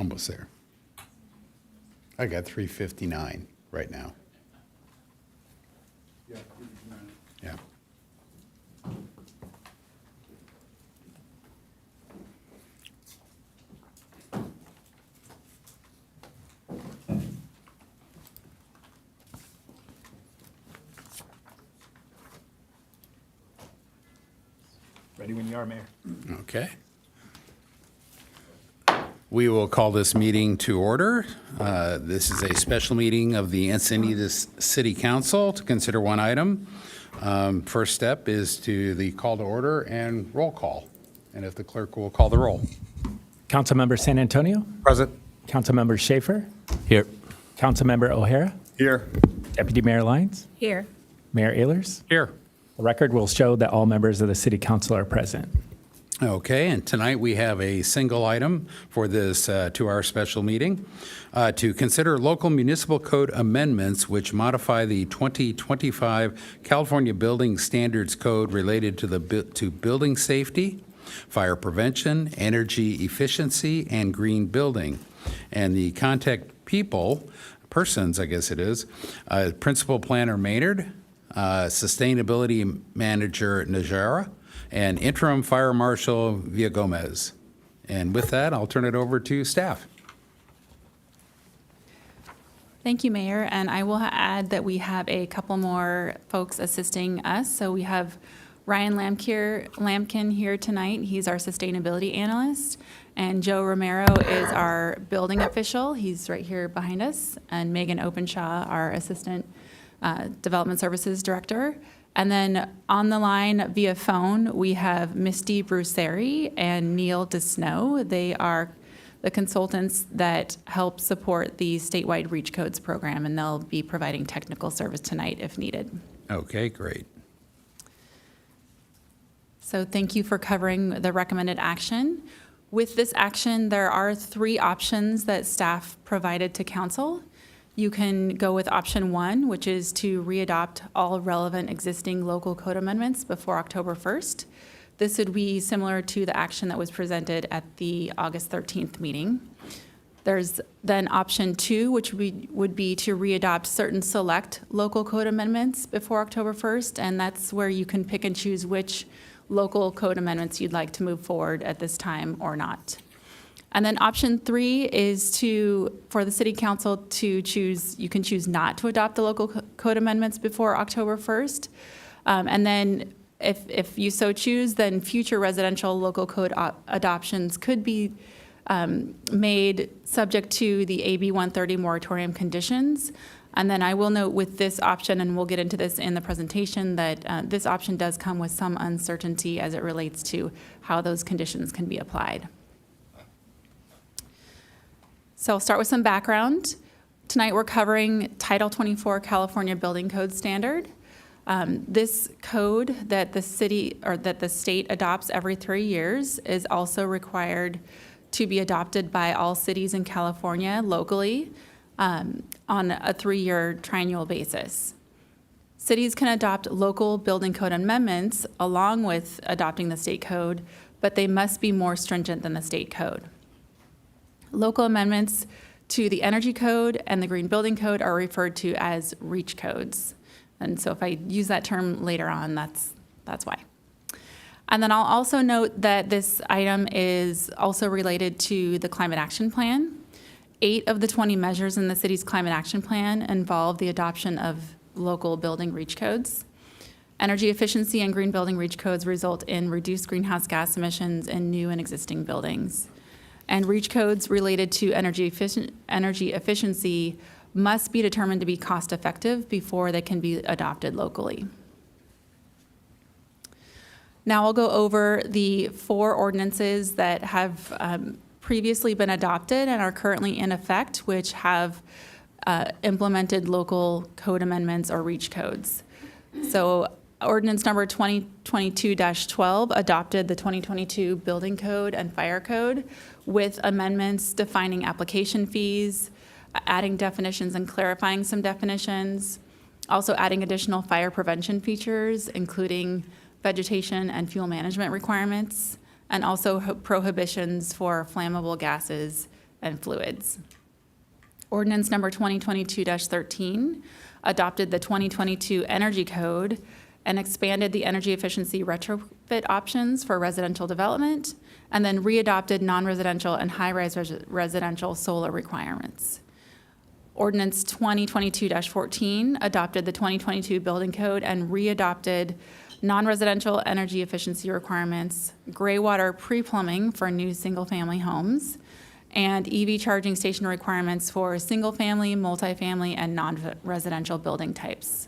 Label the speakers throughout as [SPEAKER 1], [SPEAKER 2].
[SPEAKER 1] Almost there. I got 359 right now. Yeah.
[SPEAKER 2] Ready when you are, Mayor.
[SPEAKER 1] Okay. We will call this meeting to order. This is a special meeting of the Encinitas City Council to consider one item. First step is to the call to order and roll call. And if the clerk will call the roll.
[SPEAKER 2] Councilmember San Antonio,
[SPEAKER 1] Present.
[SPEAKER 2] Councilmember Schaefer,
[SPEAKER 3] Here.
[SPEAKER 2] Councilmember O'Hara,
[SPEAKER 1] Here.
[SPEAKER 2] Deputy Mayor Lyons,
[SPEAKER 4] Here.
[SPEAKER 2] Mayor Ehlers.
[SPEAKER 1] Here.
[SPEAKER 2] The record will show that all members of the City Council are present.
[SPEAKER 1] Okay, and tonight we have a single item for this 2-hour special meeting to consider local municipal code amendments which modify the 2025 California Building Standards Code related to building safety, fire prevention, energy efficiency, and green building. And the contact persons, I guess it is, Principal Planner Maynard, Sustainability Manager Najera, and Interim Fire Marshal Villagomez. And with that, I'll turn it over to staff.
[SPEAKER 4] Thank you, Mayor. And I will add that we have a couple more folks assisting us. So we have Ryan Lampkin here tonight. He's our sustainability analyst. And Joe Romero is our building official. He's right here behind us. And Megan Openshaw, our assistant development services director. And then on the line via phone, we have Misty Bruceri and Neil DeSnow. They are the consultants that help support the statewide REACH codes program, and they'll be providing technical service tonight if needed.
[SPEAKER 1] Okay, great.
[SPEAKER 4] So thank you for covering the recommended action. With this action, there are 3 options that staff provided to council. You can go with option 1, which is to readopt all relevant existing local code amendments before October 1st. This would be similar to the action that was presented at the August 13th meeting. There's then option 2, which would be to readopt certain select local code amendments before October 1st, and that's where you can pick and choose which local code amendments you'd like to move forward at this time or not. And then option 3 is for the city council to choose, you can choose not to adopt the local code amendments before October 1st. And then if you so choose, then future residential local code adoptions could be made subject to the AB 130 moratorium conditions. And then I will note with this option, and we'll get into this in the presentation, that this option does come with some uncertainty as it relates to how those conditions can be applied. So I'll start with some background. Tonight we're covering Title 24 California Building Code Standard. This code that the state adopts every 3 years is also required to be adopted by all cities in California locally on a 3-year triennial basis. Cities can adopt local building code amendments along with adopting the state code, but they must be more stringent than the state code. Local amendments to the Energy Code and the Green Building Code are referred to as REACH codes. And so if I use that term later on, that's why. And then I'll also note that this item is also related to the Climate Action Plan. 8 of the 20 measures in the city's Climate Action Plan involve the adoption of local building REACH codes. Energy efficiency and green building REACH codes result in reduced greenhouse gas emissions in new and existing buildings. And REACH codes related to energy efficiency must be determined to be cost effective before they can be adopted locally. Now I'll go over the 4 ordinances that have previously been adopted and are currently in effect, which have implemented local code amendments or REACH codes. So ordinance number 2022-12 adopted the 2022 Building Code and Fire Code with amendments defining application fees, adding definitions and clarifying some definitions, also adding additional fire prevention features, including vegetation and fuel management requirements, and also prohibitions for flammable gases and fluids. Ordinance number 2022-13 adopted the 2022 Energy Code and expanded the energy efficiency retrofit options for residential development, and then readopted non-residential and high-rise residential solar requirements. Ordinance 2022-14 adopted the 2022 Building Code and readopted non-residential energy efficiency requirements, gray water pre-plumbing for new single-family homes, and EV charging station requirements for single-family, multifamily, and non-residential building types.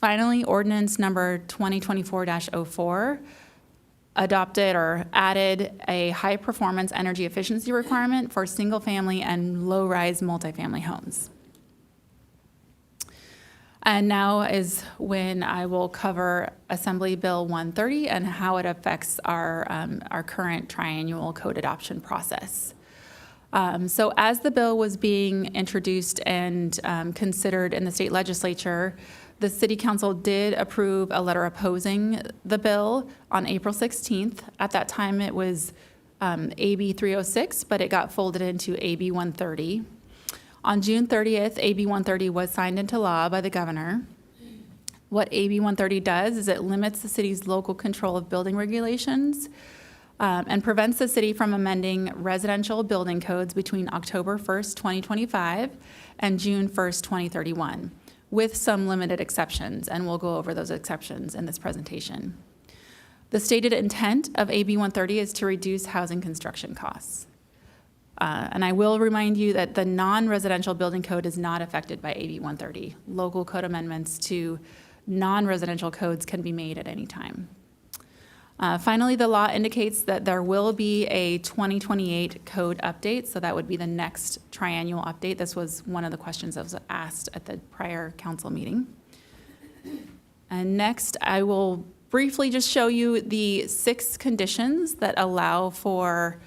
[SPEAKER 4] Finally, ordinance number 2024-04 adopted or added a high-performance energy efficiency requirement for single-family and low-rise multifamily homes. And now is when I will cover Assembly Bill 130 and how it affects our current triennial code adoption process. So as the bill was being introduced and considered in the state legislature, the City Council did approve a letter opposing the bill on April 16th. At that time, it was AB 306, but it got folded into AB 130. On June 30th, AB 130 was signed into law by the governor. What AB 130 does is it limits the city's local control of building regulations and prevents the city from amending residential building codes between October 1st, 2025 and June 1st, 2031, with some limited exceptions, and we'll go over those exceptions in this presentation. The stated intent of AB 130 is to reduce housing construction costs. And I will remind you that the non-residential building code is not affected by AB 130. Local code amendments to non-residential codes can be made at any time. Finally, the law indicates that there will be a 2028 code update, so that would be the next triennial update. This was one of the questions that was asked at the prior council meeting. And next, I will briefly just show you the 6 conditions that allow for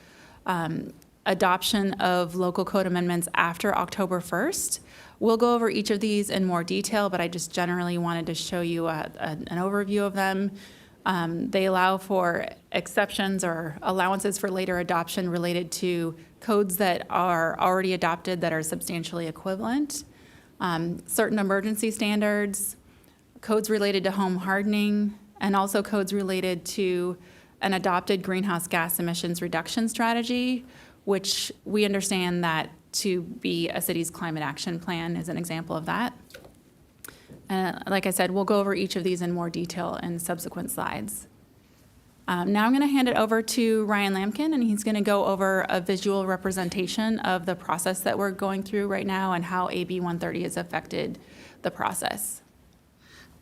[SPEAKER 4] adoption of local code amendments after October 1st. We'll go over each of these in more detail, but I just generally wanted to show you an overview of them. They allow for exceptions or allowances for later adoption related to codes that are already adopted that are substantially equivalent, certain emergency standards, codes related to home hardening, and also codes related to an adopted greenhouse gas emissions reduction strategy, which we understand that to be a city's climate action plan is an example of that. Like I said, we'll go over each of these in more detail in subsequent slides. Now I'm going to hand it over to Ryan Lampkin, and he's going to go over a visual representation of the process that we're going through right now and how AB 130 has affected the process.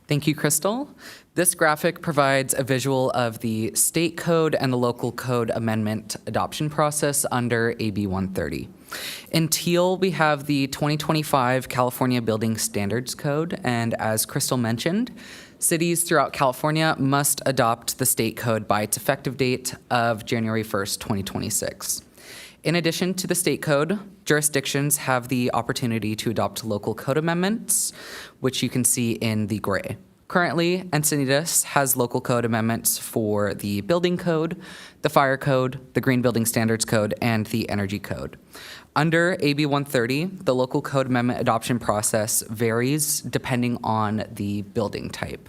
[SPEAKER 3] Thank you, Crystal. This graphic provides a visual of the state code and the local code amendment adoption process under AB 130. In teal, we have the 2025 California Building Standards Code, and as Crystal mentioned, cities throughout California must adopt the state code by its effective date of January 1st, 2026. In addition to the state code, jurisdictions have the opportunity to adopt local code amendments, which you can see in the gray. Currently, Encinitas has local code amendments for the building code, the fire code, the green building standards code, and the energy code. Under AB 130, the local code amendment adoption process varies depending on the building type.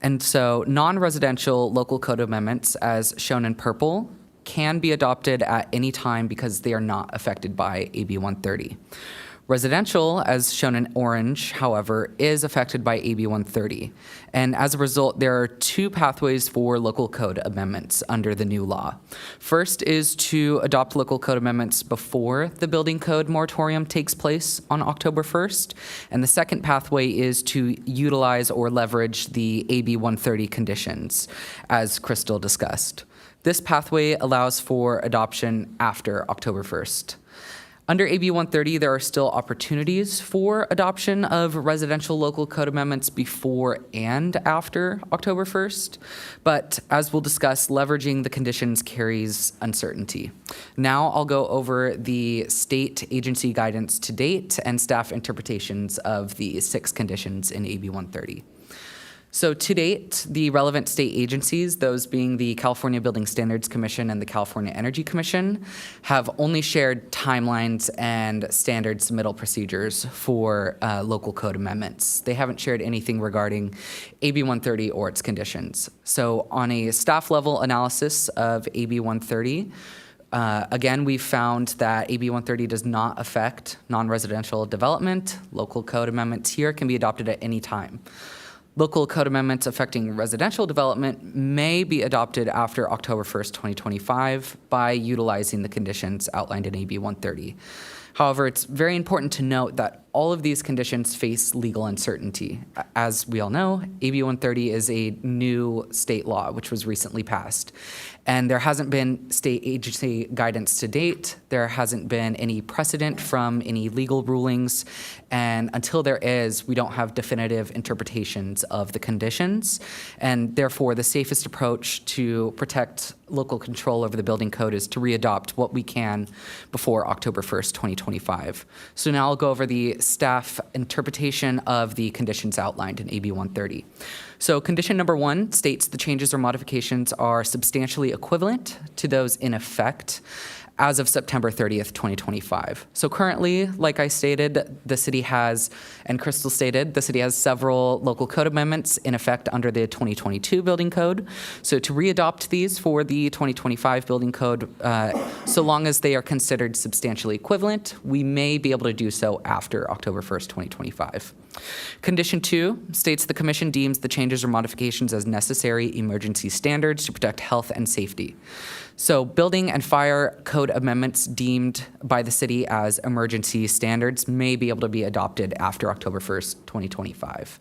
[SPEAKER 3] And so non-residential local code amendments, as shown in purple, can be adopted at any time because they are not affected by AB 130. Residential, as shown in orange, however, is affected by AB 130. And as a result, there are 2 pathways for local code amendments under the new law. First is to adopt local code amendments before the building code moratorium takes place on October 1st. And the second pathway is to utilize or leverage the AB 130 conditions, as Crystal discussed. This pathway allows for adoption after October 1st. Under AB 130, there are still opportunities for adoption of residential local code amendments before and after October 1st, but as we'll discuss, leveraging the conditions carries uncertainty. Now I'll go over the state agency guidance to date and staff interpretations of the 6 conditions in AB 130. So to date, the relevant state agencies, those being the California Building Standards Commission and the California Energy Commission, have only shared timelines and standard submittal procedures for local code amendments. They haven't shared anything regarding AB 130 or its conditions. So on a staff level analysis of AB 130, again, we found that AB 130 does not affect non-residential development. Local code amendments here can be adopted at any time. Local code amendments affecting residential development may be adopted after October 1st, 2025 by utilizing the conditions outlined in AB 130. However, it's very important to note that all of these conditions face legal uncertainty. As we all know, AB 130 is a new state law which was recently passed. And there hasn't been state agency guidance to date. There hasn't been any precedent from any legal rulings. And until there is, we don't have definitive interpretations of the conditions. And therefore, the safest approach to protect local control over the building code is to readopt what we can before October 1st, 2025. So now I'll go over the staff interpretation of the conditions outlined in AB 130. So condition number 1 states the changes or modifications are substantially equivalent to those in effect as of September 30th, 2025. So currently, like I stated, the city has, and Crystal stated, the city has several local code amendments in effect under the 2022 building code. So to readopt these for the 2025 building code, so long as they are considered substantially equivalent, we may be able to do so after October 1st, 2025. Condition 2 states the commission deems the changes or modifications as necessary emergency standards to protect health and safety. So building and fire code amendments deemed by the city as emergency standards may be able to be adopted after October 1st, 2025.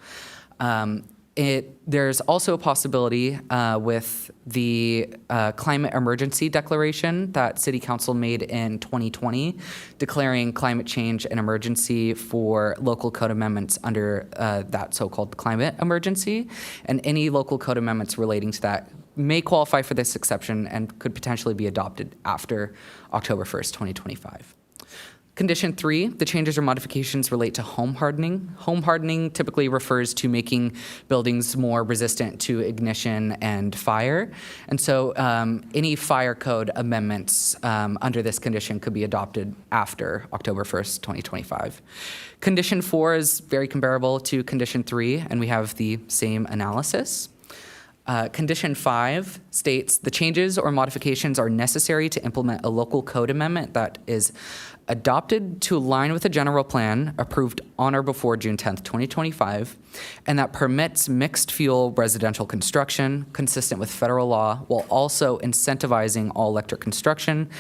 [SPEAKER 3] There's also a possibility with the climate emergency declaration that City Council made in 2020, declaring climate change an emergency for local code amendments under that so-called climate emergency. And any local code amendments relating to that may qualify for this exception and could potentially be adopted after October 1st, 2025. Condition 3, the changes or modifications relate to home hardening. Home hardening typically refers to making buildings more resistant to ignition and fire. And so any fire code amendments under this condition could be adopted after October 1st, 2025. Condition 4 is very comparable to condition 3, and we have the same analysis. Condition 5 states the changes or modifications are necessary to implement a local code amendment that is adopted to align with the general plan approved on or before June 10th, 2025, and that permits mixed fuel residential construction consistent with federal law while also incentivizing all electric construction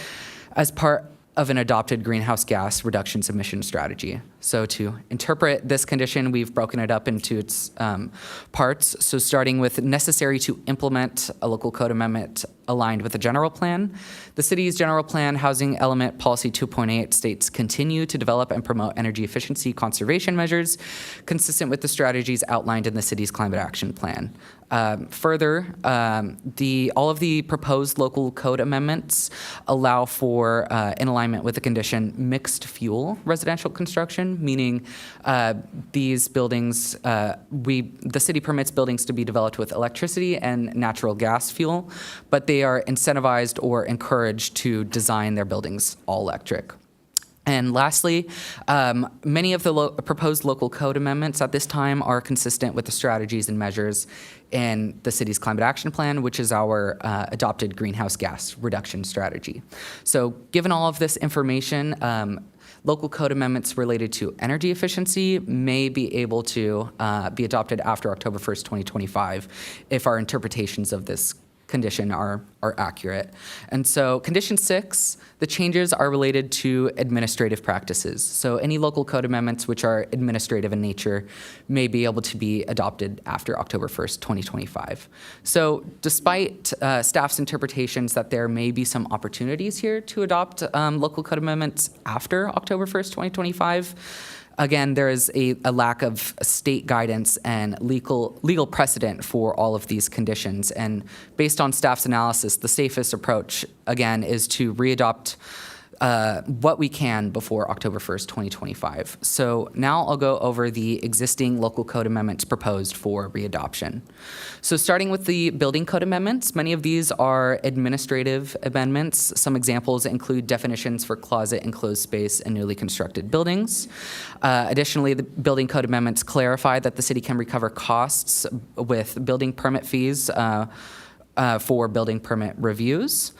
[SPEAKER 3] as part of an adopted greenhouse gas reductions emission strategy. So to interpret this condition, we've broken it up into its parts. So starting with necessary to implement a local code amendment aligned with the general plan. The city's general plan housing element policy 2.8 states continue to develop and promote energy efficiency conservation measures consistent with the strategies outlined in the city's climate action plan. Further, all of the proposed local code amendments allow for, in alignment with the condition, mixed fuel residential construction, meaning these buildings, the city permits buildings to be developed with electricity and natural gas fuel, but they are incentivized or encouraged to design their buildings all electric. And lastly, many of the proposed local code amendments at this time are consistent with the strategies and measures in the city's climate action plan, which is our adopted greenhouse gas reduction strategy. So given all of this information, local code amendments related to energy efficiency may be able to be adopted after October 1st, 2025, if our interpretations of this condition are accurate. And so condition 6, the changes are related to administrative practices. So any local code amendments which are administrative in nature may be able to be adopted after October 1st, 2025. So despite staff's interpretations that there may be some opportunities here to adopt local code amendments after October 1st, 2025, again, there is a lack of state guidance and legal precedent for all of these conditions. And based on staff's analysis, the safest approach, again, is to readopt what we can before October 1st, 2025. So now I'll go over the existing local code amendments proposed for readoption. So starting with the building code amendments, many of these are administrative amendments. Some examples include definitions for closet, enclosed space, and newly constructed buildings. Additionally, the building code amendments clarify that the city can recover costs with building permit fees for building permit reviews.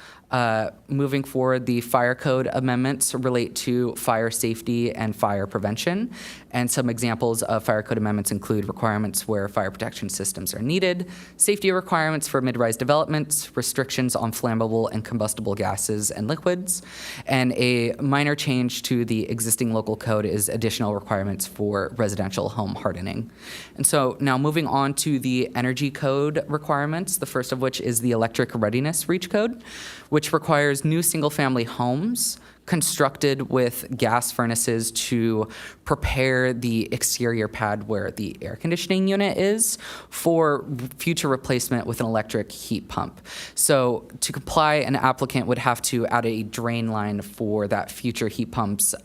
[SPEAKER 3] Moving forward, the fire code amendments relate to fire safety and fire prevention. And some examples of fire code amendments include requirements where fire protection systems are needed, safety requirements for mid-rise developments, restrictions on flammable and combustible gases and liquids, and a minor change to the existing local code is additional requirements for residential home hardening. And so now moving on to the energy code requirements, the first of which is the electric readiness reach code, which requires new single-family homes constructed with gas furnaces to prepare the exterior pad where the air conditioning unit is for future replacement with an electric heat pump. So to comply, an applicant would have to add a drain line for that future heat pump's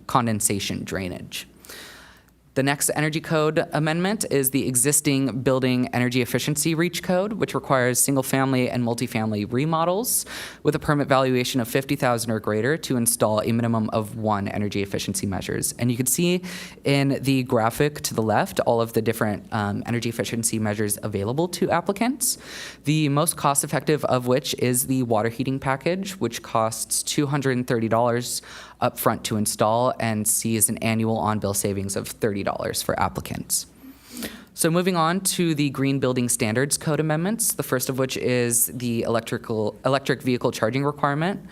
[SPEAKER 3] condensation drainage. The next energy code amendment is the existing building energy efficiency reach code, which requires single-family and multifamily remodels with a permit valuation of $50,000 or greater to install a minimum of 1 energy efficiency measures. And you can see in the graphic to the left all of the different energy efficiency measures available to applicants. The most cost-effective of which is the water heating package, which costs $230 upfront to install and sees an annual on-bill savings of $30 for applicants. So moving on to the Green Building Standards Code amendments, the first of which is the electric vehicle charging requirement.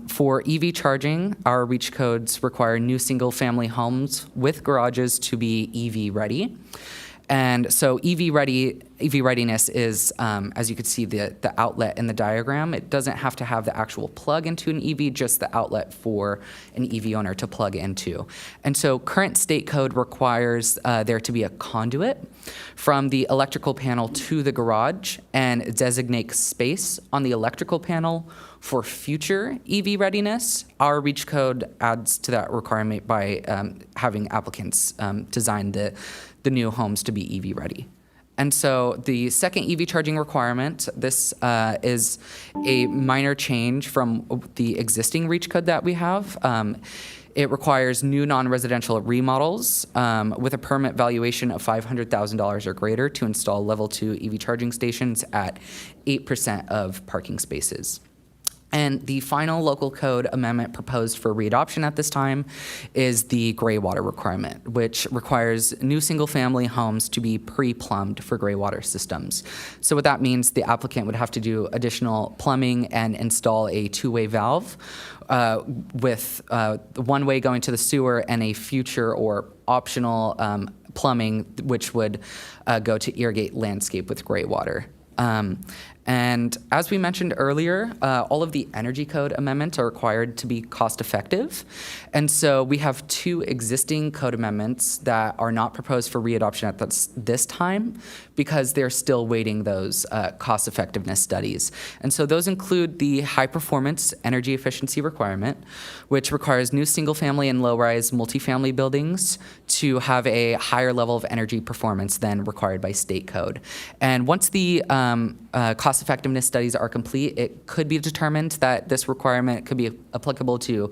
[SPEAKER 3] For EV charging, our REACH codes require new single-family homes with garages to be EV ready. And so EV readiness is, as you can see, the outlet in the diagram. It doesn't have to have the actual plug into an EV, just the outlet for an EV owner to plug into. And so current state code requires there to be a conduit from the electrical panel to the garage and designates space on the electrical panel for future EV readiness. Our REACH code adds to that requirement by having applicants design the new homes to be EV ready. And so the second EV charging requirement, this is a minor change from the existing REACH code that we have. It requires new non-residential remodels with a permit valuation of $500,000 or greater to install level 2 EV charging stations at 8% of parking spaces. And the final local code amendment proposed for readoption at this time is the gray water requirement, which requires new single-family homes to be pre-plumbed for gray water systems. So what that means, the applicant would have to do additional plumbing and install a two-way valve with one way going to the sewer and a future or optional plumbing, which would go to irrigate landscape with gray water. And as we mentioned earlier, all of the energy code amendments are required to be cost effective. And so we have 2 existing code amendments that are not proposed for readoption at this time because they're still waiting those cost effectiveness studies. And so those include the high performance energy efficiency requirement, which requires new single family and low rise multifamily buildings to have a higher level of energy performance than required by state code. And once the cost effectiveness studies are complete, it could be determined that this requirement could be applicable to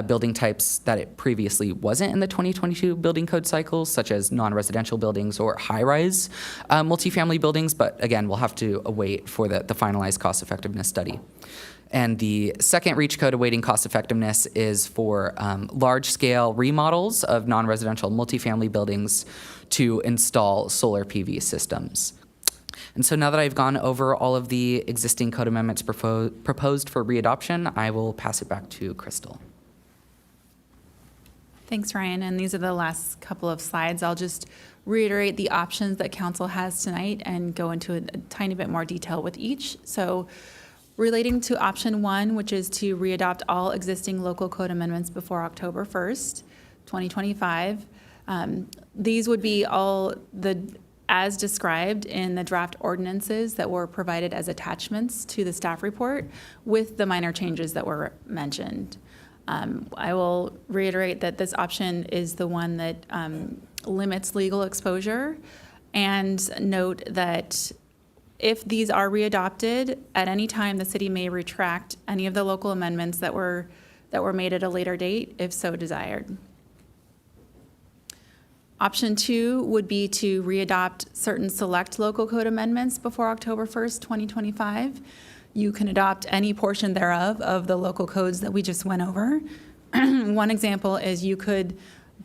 [SPEAKER 3] building types that it previously wasn't in the 2022 building code cycles, such as non-residential buildings or high-rise multifamily buildings. But again, we'll have to await for the finalized cost effectiveness study. And the second REACH code awaiting cost effectiveness is for large-scale remodels of non-residential multifamily buildings to install solar PV systems. And so now that I've gone over all of the existing code amendments proposed for readoption, I will pass it back to Crystal.
[SPEAKER 4] Thanks, Ryan. And these are the last couple of slides. I'll just reiterate the options that council has tonight and go into a tiny bit more detail with each. So relating to option 1, which is to readopt all existing local code amendments before October 1st, 2025, these would be all as described in the draft ordinances that were provided as attachments to the staff report with the minor changes that were mentioned. I will reiterate that this option is the one that limits legal exposure, and note that if these are readopted, at any time, the city may retract any of the local amendments that were made at a later date, if so desired. Option 2 would be to readopt certain select local code amendments before October 1st, 2025. You can adopt any portion thereof of the local codes that we just went over. One example is you could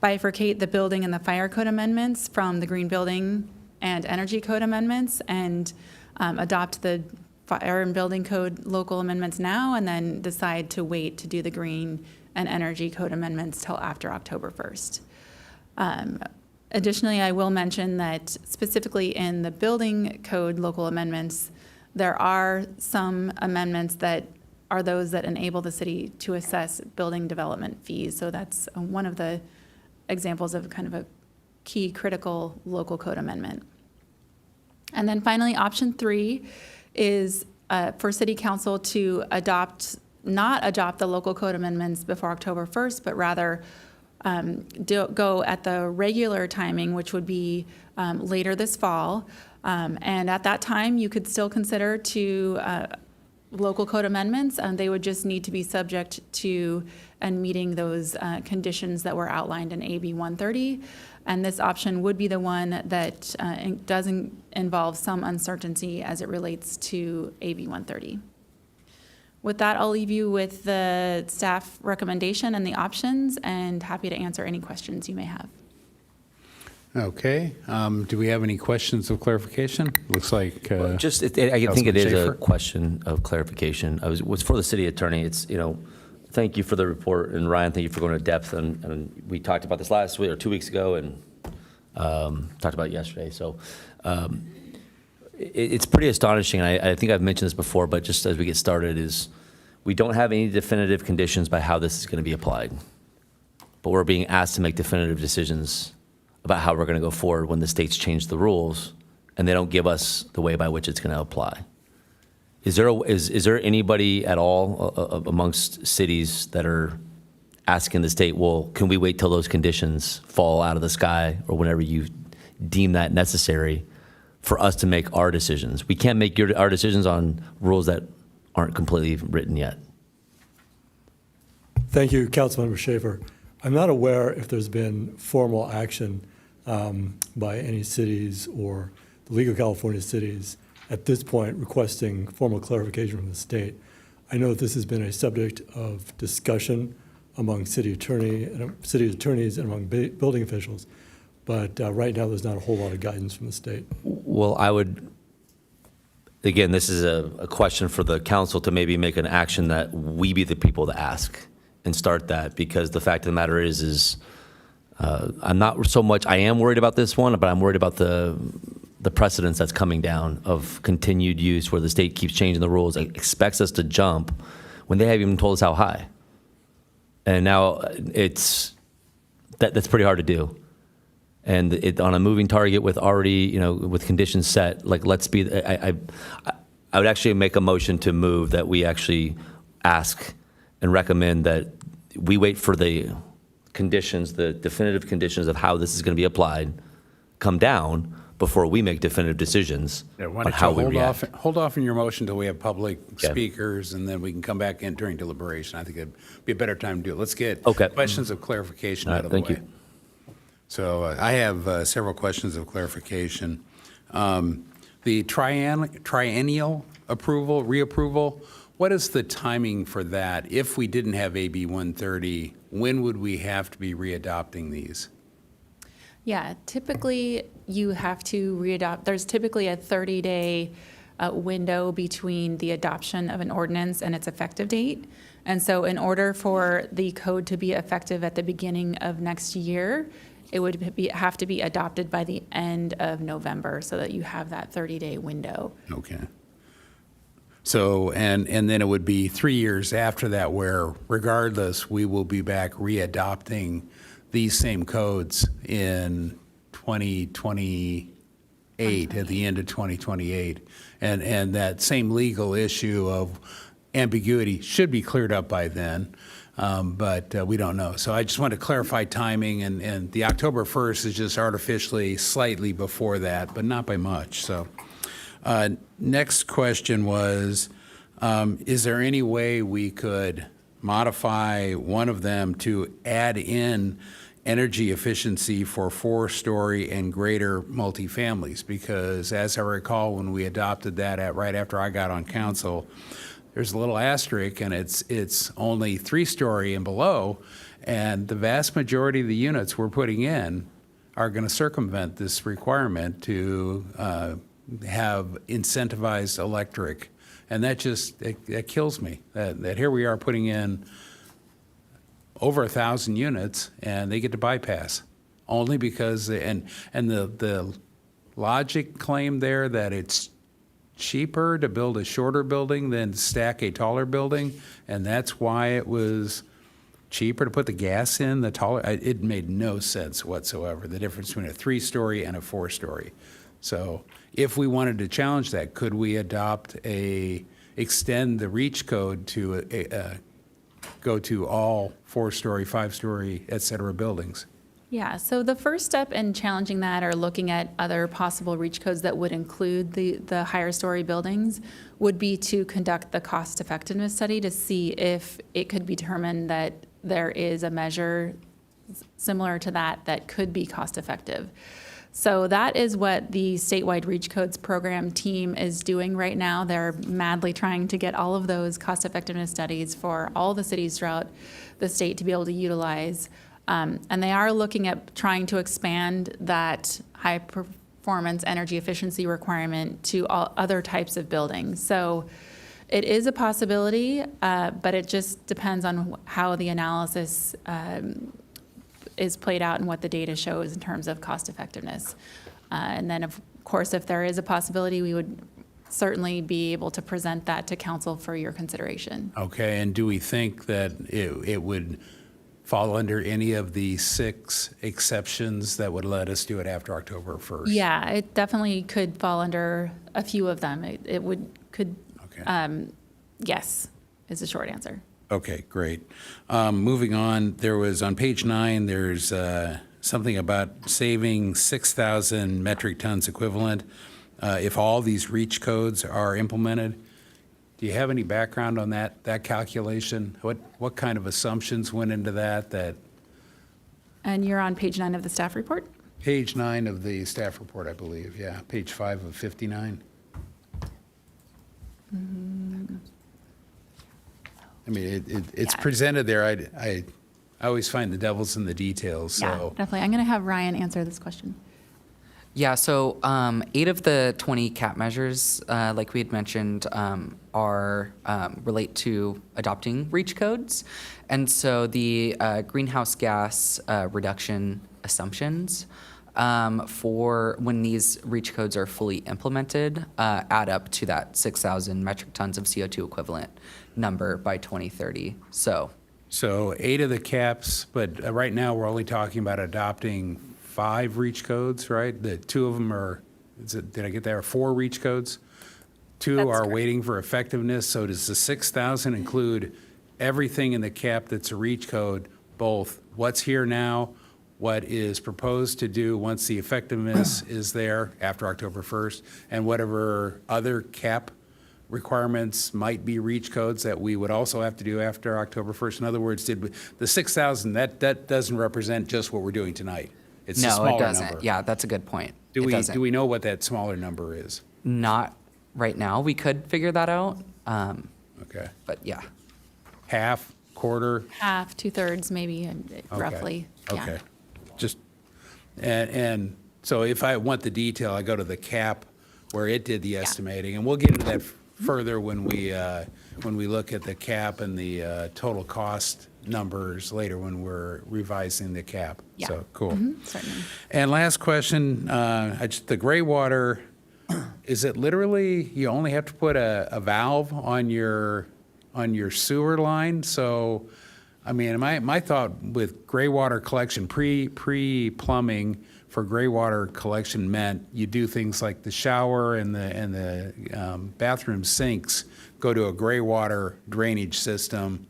[SPEAKER 4] bifurcate the building and the fire code amendments from the green building and energy code amendments, and adopt the fire and building code local amendments now, and then decide to wait to do the green and energy code amendments till after October 1st. Additionally, I will mention that specifically in the building code local amendments, there are some amendments that are those that enable the city to assess building development fees. So that's one of the examples of kind of a key critical local code amendment. And then finally, option 3 is for city council to not adopt the local code amendments before October 1st, but rather go at the regular timing, which would be later this fall. And at that time, you could still consider local code amendments, and they would just need to be subject to and meeting those conditions that were outlined in AB 130. And this option would be the one that doesn't involve some uncertainty as it relates to AB 130. With that, I'll leave you with the staff recommendation and the options, and happy to answer any questions you may have.
[SPEAKER 1] Okay. Do we have any questions of clarification? Looks like.
[SPEAKER 5] I think
[SPEAKER 1] Councilman
[SPEAKER 5] it is
[SPEAKER 1] Schaefer?
[SPEAKER 5] a question of clarification. Was for the city attorney. It's, thank you for the report, and Ryan, thank you for going to depth. And we talked about this last week or 2 weeks ago, and talked about it yesterday. So it's pretty astonishing. I think I've mentioned this before, but just as we get started, is we don't have any definitive conditions by how this is going to be applied, but we're being asked to make definitive decisions about how we're going to go forward when the states change the rules, and they don't give us the way by which it's going to apply. Is there anybody at all amongst cities that are asking the state, well, can we wait till those conditions fall out of the sky, or whenever you deem that necessary, for us to make our decisions? We can't make our decisions on rules that aren't completely written yet.
[SPEAKER 6] Thank you, Councilmember Schaefer. I'm not aware if there's been formal action by any cities or the League of California Cities at this point requesting formal clarification from the state. I know that this has been a subject of discussion among city attorneys and among building officials, but right now there's not a whole lot of guidance from the state.
[SPEAKER 5] Well, again, this is a question for the council to maybe make an action that we be the people to ask and start that, because the fact of the matter is I'm not so much, I am worried about this one, but I'm worried about the precedence that's coming down of continued use where the state keeps changing the rules, expects us to jump when they haven't even told us how high. And now that's pretty hard to do. And on a moving target with already, with conditions set, like I would actually make a motion to move that we actually ask and recommend that we wait for the conditions, the definitive conditions of how this is going to be applied, come down before we make definitive decisions on how we react.
[SPEAKER 1] Hold off on your motion until we have public
[SPEAKER 5] Okay.
[SPEAKER 1] speakers, and then we can come back in during deliberation. I think it'd be a better time to do it. Let's get
[SPEAKER 5] Okay.
[SPEAKER 1] questions of clarification
[SPEAKER 5] All
[SPEAKER 1] out
[SPEAKER 5] right,
[SPEAKER 1] of the way.
[SPEAKER 5] thank you.
[SPEAKER 1] So I have several questions of clarification. The triennial approval, reapproval, what is the timing for that? If we didn't have AB 130, when would we have to be readopting these?
[SPEAKER 4] Yeah, typically you have to readopt. There's typically a 30-day window between the adoption of an ordinance and its effective date. And so in order for the code to be effective at the beginning of next year, it would have to be adopted by the end of November so that you have that 30-day window.
[SPEAKER 1] Okay. So, and then it would be 3 years after that where regardless, we will be back readopting these same codes in 2028, at the end of 2028. And that same legal issue of ambiguity should be cleared up by then. but we don't know. So I just want to clarify timing, and the October 1st is just artificially slightly before that, but not by much. So next question was, is there any way we could modify one of them to add in energy efficiency for 4-story and greater multifamilies? Because as I recall, when we adopted that right after I got on council, there's a little asterisk, and it's only 3-story and below, and the vast majority of the units we're putting in are going to circumvent this requirement to have incentivized electric. And that just, it kills me, that here we are putting in over 1,000 units, and they get to bypass, only because, and the logic claim there that it's cheaper to build a shorter building than to stack a taller building, and that's why it was cheaper to put the gas in the taller, it made no sense whatsoever, the difference between a 3-story and a 4-story. So if we wanted to challenge that, could we extend the reach code to go to all 4-story, 5-story, et cetera, buildings?
[SPEAKER 4] Yeah, so the first step in challenging that or looking at other possible reach codes that would include the higher story buildings would be to conduct the cost effectiveness study to see if it could be determined that there is a measure similar to that could be cost effective. So that is what the statewide reach codes program team is doing right now. They're madly trying to get all of those cost effectiveness studies for all the cities throughout the state to be able to utilize. And they are looking at trying to expand that high performance energy efficiency requirement to all other types of buildings. So it is a possibility, but it just depends on how the analysis is played out and what the data shows in terms of cost effectiveness. And then, of course, if there is a possibility, we would certainly be able to present that to council for your consideration.
[SPEAKER 1] Okay, and do we think that it would fall under any of the 6 exceptions that would let us do it after October 1st?
[SPEAKER 4] Yeah, it definitely could fall under a few of them. Could,
[SPEAKER 1] Okay.
[SPEAKER 4] yes, is the short answer.
[SPEAKER 1] Okay, great. Moving on, there was, on page 9, there's something about saving 6,000 metric tons equivalent if all these reach codes are implemented. Do you have any background on that calculation? What kind of assumptions went into that?
[SPEAKER 4] And you're on page 9 of the staff report?
[SPEAKER 1] Page 9 of the staff report, I believe, yeah, page 5 of 59. I mean, it's
[SPEAKER 4] Yeah.
[SPEAKER 1] presented there. I always find the devil's in the details,
[SPEAKER 4] Yeah,
[SPEAKER 1] so.
[SPEAKER 4] definitely. I'm going to have Ryan answer this question.
[SPEAKER 3] Yeah, so 8 of the 20 cap measures, like we had mentioned, are relate to adopting reach codes. And so the greenhouse gas reduction assumptions for when these reach codes are fully implemented add up to that 6,000 metric tons of CO2 equivalent number by 2030. So
[SPEAKER 1] 8 of the caps, but right now we're only talking about adopting 5 reach codes, right? The 2 of them are, did I get that, 4 reach codes? 2
[SPEAKER 4] That's
[SPEAKER 1] are
[SPEAKER 4] correct.
[SPEAKER 1] waiting for effectiveness, so does the 6,000 include everything in the cap that's a reach code, both what's here now, what is proposed to do once the effectiveness is there after October 1st, and whatever other cap requirements might be reach codes that we would also have to do after October 1st? In other words, the 6,000, that doesn't represent just what we're doing tonight. It's a
[SPEAKER 3] no,
[SPEAKER 1] smaller
[SPEAKER 3] it doesn't.
[SPEAKER 1] number.
[SPEAKER 3] Yeah, that's a good point.
[SPEAKER 1] Do
[SPEAKER 3] It doesn't.
[SPEAKER 1] we know what that smaller number is?
[SPEAKER 3] Not right now. We could figure that out.
[SPEAKER 1] Okay.
[SPEAKER 3] But yeah.
[SPEAKER 1] Half, quarter?
[SPEAKER 4] Half, 2/3 maybe,
[SPEAKER 1] Okay.
[SPEAKER 4] roughly. Yeah.
[SPEAKER 1] Okay. Just, and so if I want the detail, I go to the cap where it did the estimating, and we'll get into that further when we look at the cap and the total cost numbers later when we're revising the cap.
[SPEAKER 4] Yeah.
[SPEAKER 1] So, cool.
[SPEAKER 4] Certainly.
[SPEAKER 1] And last question, the gray water, is it literally, you only have to put a valve on your sewer line? So, I mean, my thought with gray water collection, pre-plumbing for gray water collection meant you do things like the shower and the bathroom sinks go to a gray water drainage system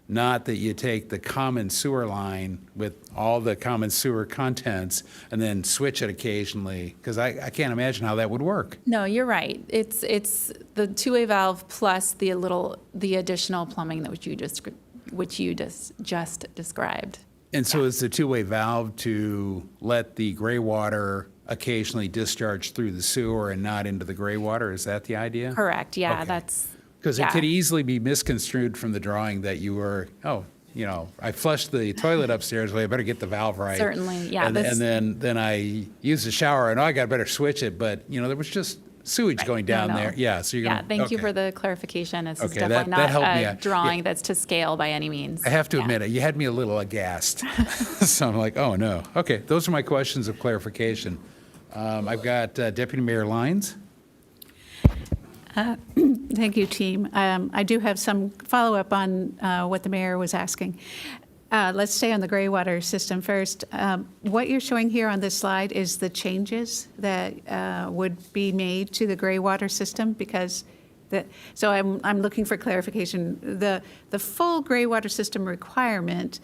[SPEAKER 1] not that you take the common sewer line with all the common sewer contents and then switch it occasionally, because I can't imagine how that would work.
[SPEAKER 4] No, you're right. It's the two-way valve plus the additional plumbing that which you just described.
[SPEAKER 1] And so is the two-way valve to let the gray water occasionally discharge through the sewer and not into the gray water? Is that the idea?
[SPEAKER 4] Correct, yeah,
[SPEAKER 1] Okay.
[SPEAKER 4] that's.
[SPEAKER 1] Because
[SPEAKER 4] yeah.
[SPEAKER 1] it could easily be misconstrued from the drawing that you were, I flushed the toilet upstairs, well, I better get the valve right.
[SPEAKER 4] Certainly, yeah,
[SPEAKER 1] And
[SPEAKER 4] this-
[SPEAKER 1] then I used the shower, and I got better switch it, but, there was just sewage going down
[SPEAKER 4] No, no.
[SPEAKER 1] there. Yeah, so you're going
[SPEAKER 4] Yeah,
[SPEAKER 1] to.
[SPEAKER 4] thank you for the clarification. This is
[SPEAKER 1] Okay,
[SPEAKER 4] definitely
[SPEAKER 1] that helped me
[SPEAKER 4] not a
[SPEAKER 1] out.
[SPEAKER 4] drawing
[SPEAKER 1] Yeah.
[SPEAKER 4] that's to scale by any means.
[SPEAKER 1] I have to
[SPEAKER 4] Yeah.
[SPEAKER 1] admit it, you had me a little aghast. So I'm like, oh, no. Okay, those are my questions of clarification. I've got Deputy Mayor Lyons.
[SPEAKER 7] Thank you, team. I do have some follow-up on what the mayor was asking. Let's stay on the gray water system first. What you're showing here on this slide is the changes that would be made to the gray water system because so I'm looking for clarification. The full gray water system requirement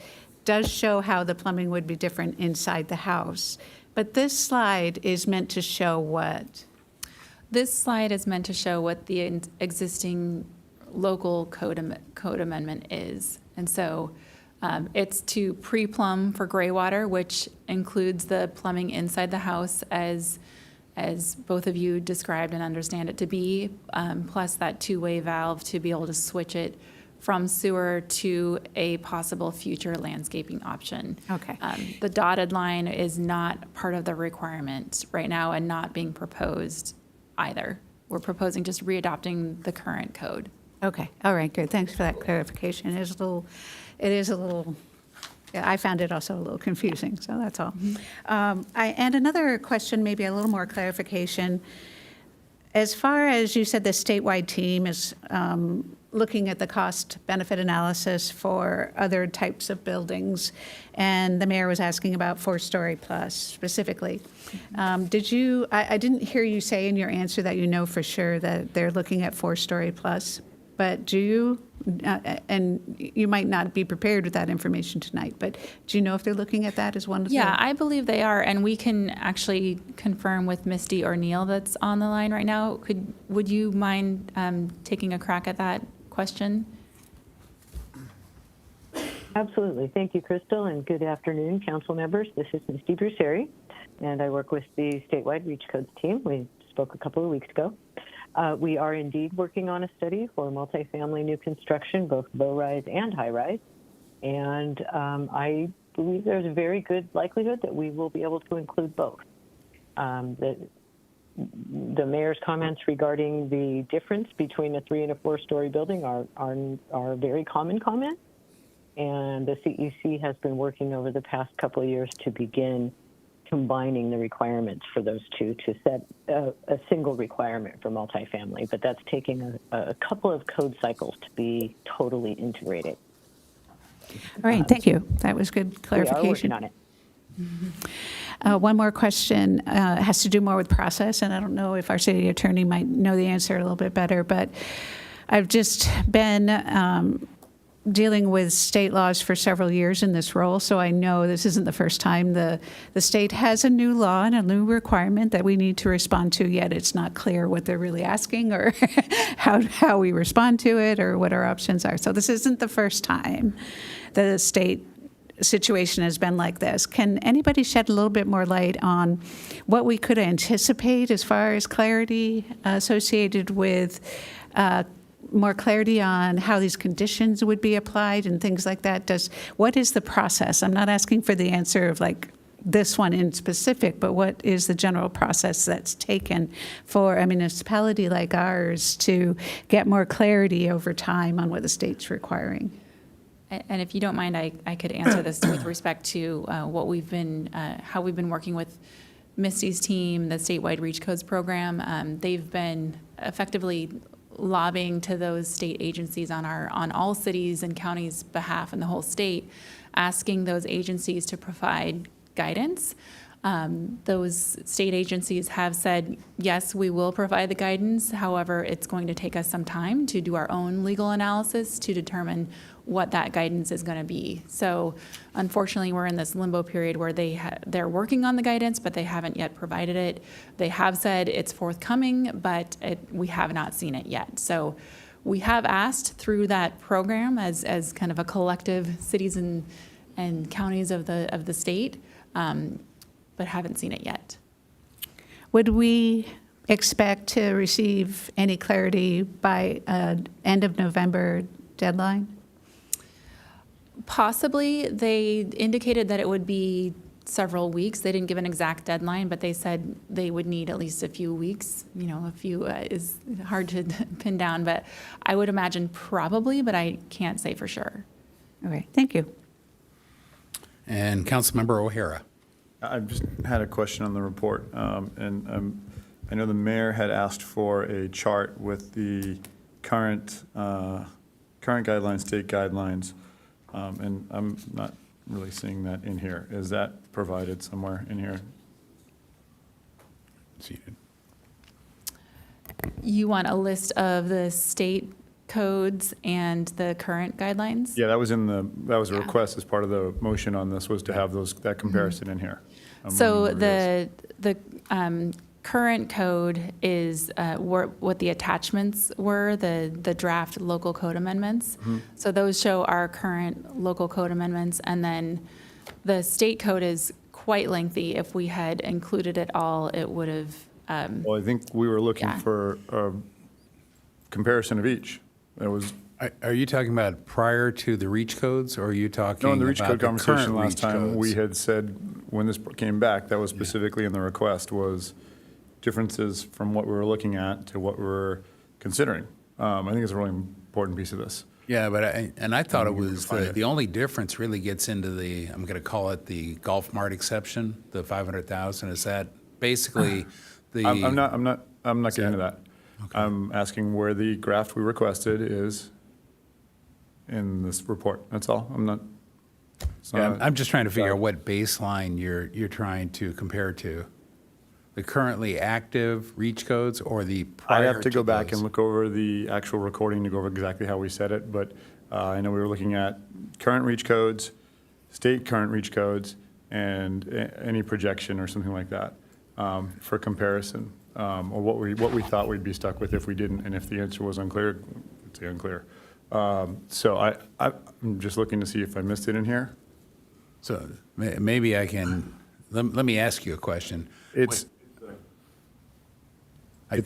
[SPEAKER 7] does show how the plumbing would be different inside the house. But this slide is meant to show what?
[SPEAKER 4] This slide is meant to show what the existing local code amendment is. And so it's to pre-plumb for gray water, which includes the plumbing inside the house as both of you described and understand it to be, plus that two-way valve to be able to switch it from sewer to a possible future landscaping option.
[SPEAKER 7] Okay.
[SPEAKER 4] The dotted line is not part of the requirement right now and not being proposed either. We're proposing just readopting the current code.
[SPEAKER 7] Okay, all right, good. Thanks for that clarification. It is a little, yeah, I found it also a little confusing, so that's all. And another question, maybe a little more clarification. As far as you said, the statewide team is looking at the cost-benefit analysis for other types of buildings, and the mayor was asking about four-story plus specifically. I didn't hear you say in your answer that you know for sure that they're looking at four-story plus, but do you, and you might not be prepared with that information tonight, but do you know if they're looking at that as one of the?
[SPEAKER 4] Yeah, I believe they are, and we can actually confirm with Misty or Neil that's on the line right now. Would you mind taking a crack at that question?
[SPEAKER 8] Absolutely. Thank you, Crystal, and good afternoon, council members. This is Misty Bruceri, and I work with the statewide Reach Codes team. We spoke a couple of weeks ago. We are indeed working on a study for multifamily new construction, both low-rise and high-rise, and I believe there's a very good likelihood that we will be able to include both. The mayor's comments regarding the difference between a 3- and a 4-story building are very common comments, and the CEC has been working over the past couple of years to begin combining the requirements for those two to set a single requirement for multifamily, but that's taking a couple of code cycles to be totally integrated.
[SPEAKER 7] All right, thank you. That was good clarification.
[SPEAKER 8] We are working on it.
[SPEAKER 7] One more question has to do more with process, and I don't know if our city attorney might know the answer a little bit better, but I've just been dealing with state laws for several years in this role, so I know this isn't the first time the state has a new law and a new requirement that we need to respond to, yet it's not clear what they're really asking or how we respond to it or what our options are. So this isn't the first time the state situation has been like this. Can anybody shed a little bit more light on what we could anticipate as far as clarity associated with more clarity on how these conditions would be applied and things like that? What is the process? I'm not asking for the answer of like this one in specific, but what is the general process that's taken for a municipality like ours to get more clarity over time on what the state's requiring?
[SPEAKER 4] And if you don't mind, I could answer this with respect to what we've been, how we've been working with Misty's team, the statewide Reach Codes program. They've been effectively lobbying to those state agencies on all cities and counties' behalf in the whole state, asking those agencies to provide guidance Those state agencies have said, yes, we will provide the guidance. However, it's going to take us some time to do our own legal analysis to determine what that guidance is going to be. So unfortunately, we're in this limbo period where they're working on the guidance, but they haven't yet provided it. They have said it's forthcoming, but we have not seen it yet. So we have asked through that program as kind of a collective cities and counties of the state, but haven't seen it yet.
[SPEAKER 7] Would we expect to receive any clarity by end of November deadline?
[SPEAKER 4] Possibly. They indicated that it would be several weeks. They didn't give an exact deadline, but they said they would need at least a few weeks. You know, a few is hard to pin down, but I would imagine probably, but I can't say for sure.
[SPEAKER 7] Okay, thank you.
[SPEAKER 1] And Councilmember O'Hara.
[SPEAKER 9] I just had a question on the report, and I know the mayor had asked for a chart with the current guidelines, state guidelines, and I'm not really seeing that in here. Is that provided somewhere in here?
[SPEAKER 4] You want a list of the state codes and the current guidelines?
[SPEAKER 9] Yeah, that was a request as part of the motion on this, was to have that comparison in here.
[SPEAKER 4] So
[SPEAKER 9] Wondering where it
[SPEAKER 4] the current code is what the attachments were, the draft local code amendments. So those show our current local code amendments, and then the state code is quite lengthy. If we had included it all, it would have.
[SPEAKER 9] Well, I think we were looking
[SPEAKER 4] Yeah.
[SPEAKER 9] for a comparison of each. That was,
[SPEAKER 1] Are you talking about prior to the REACH codes, or are you talking
[SPEAKER 9] no, in the REACH
[SPEAKER 1] about
[SPEAKER 9] code
[SPEAKER 1] the
[SPEAKER 9] conversation
[SPEAKER 1] current
[SPEAKER 9] last
[SPEAKER 1] REACH
[SPEAKER 9] time, we
[SPEAKER 1] codes?
[SPEAKER 9] had said, when this came back, that was specifically in the request, was differences from what we were looking at to what we were considering. I think it's a really important piece of this.
[SPEAKER 1] Yeah, but I thought it
[SPEAKER 9] we
[SPEAKER 1] was,
[SPEAKER 9] refine it.
[SPEAKER 1] the only difference really gets into the, I'm going to call it the Golf Mart exception, the 500,000. Is that basically the?
[SPEAKER 9] I'm not getting into that. I'm asking where the draft we requested is in this report. That's all. I'm not. it's
[SPEAKER 1] Yeah,
[SPEAKER 9] not-
[SPEAKER 1] I'm just trying to figure
[SPEAKER 9] sorry.
[SPEAKER 1] out what baseline you're trying to compare to. The currently active REACH codes or the prior
[SPEAKER 9] I'd have to go back
[SPEAKER 1] those?
[SPEAKER 9] and look over the actual recording to go over exactly how we said it, but I know we were looking at current REACH codes, state current REACH codes, and any projection or something like that for comparison, or what we thought we'd be stuck with if we didn't, and if the answer was unclear, it's unclear. So I'm just looking to see if I missed it in here.
[SPEAKER 1] So maybe I can, let me ask you a question.
[SPEAKER 9] It's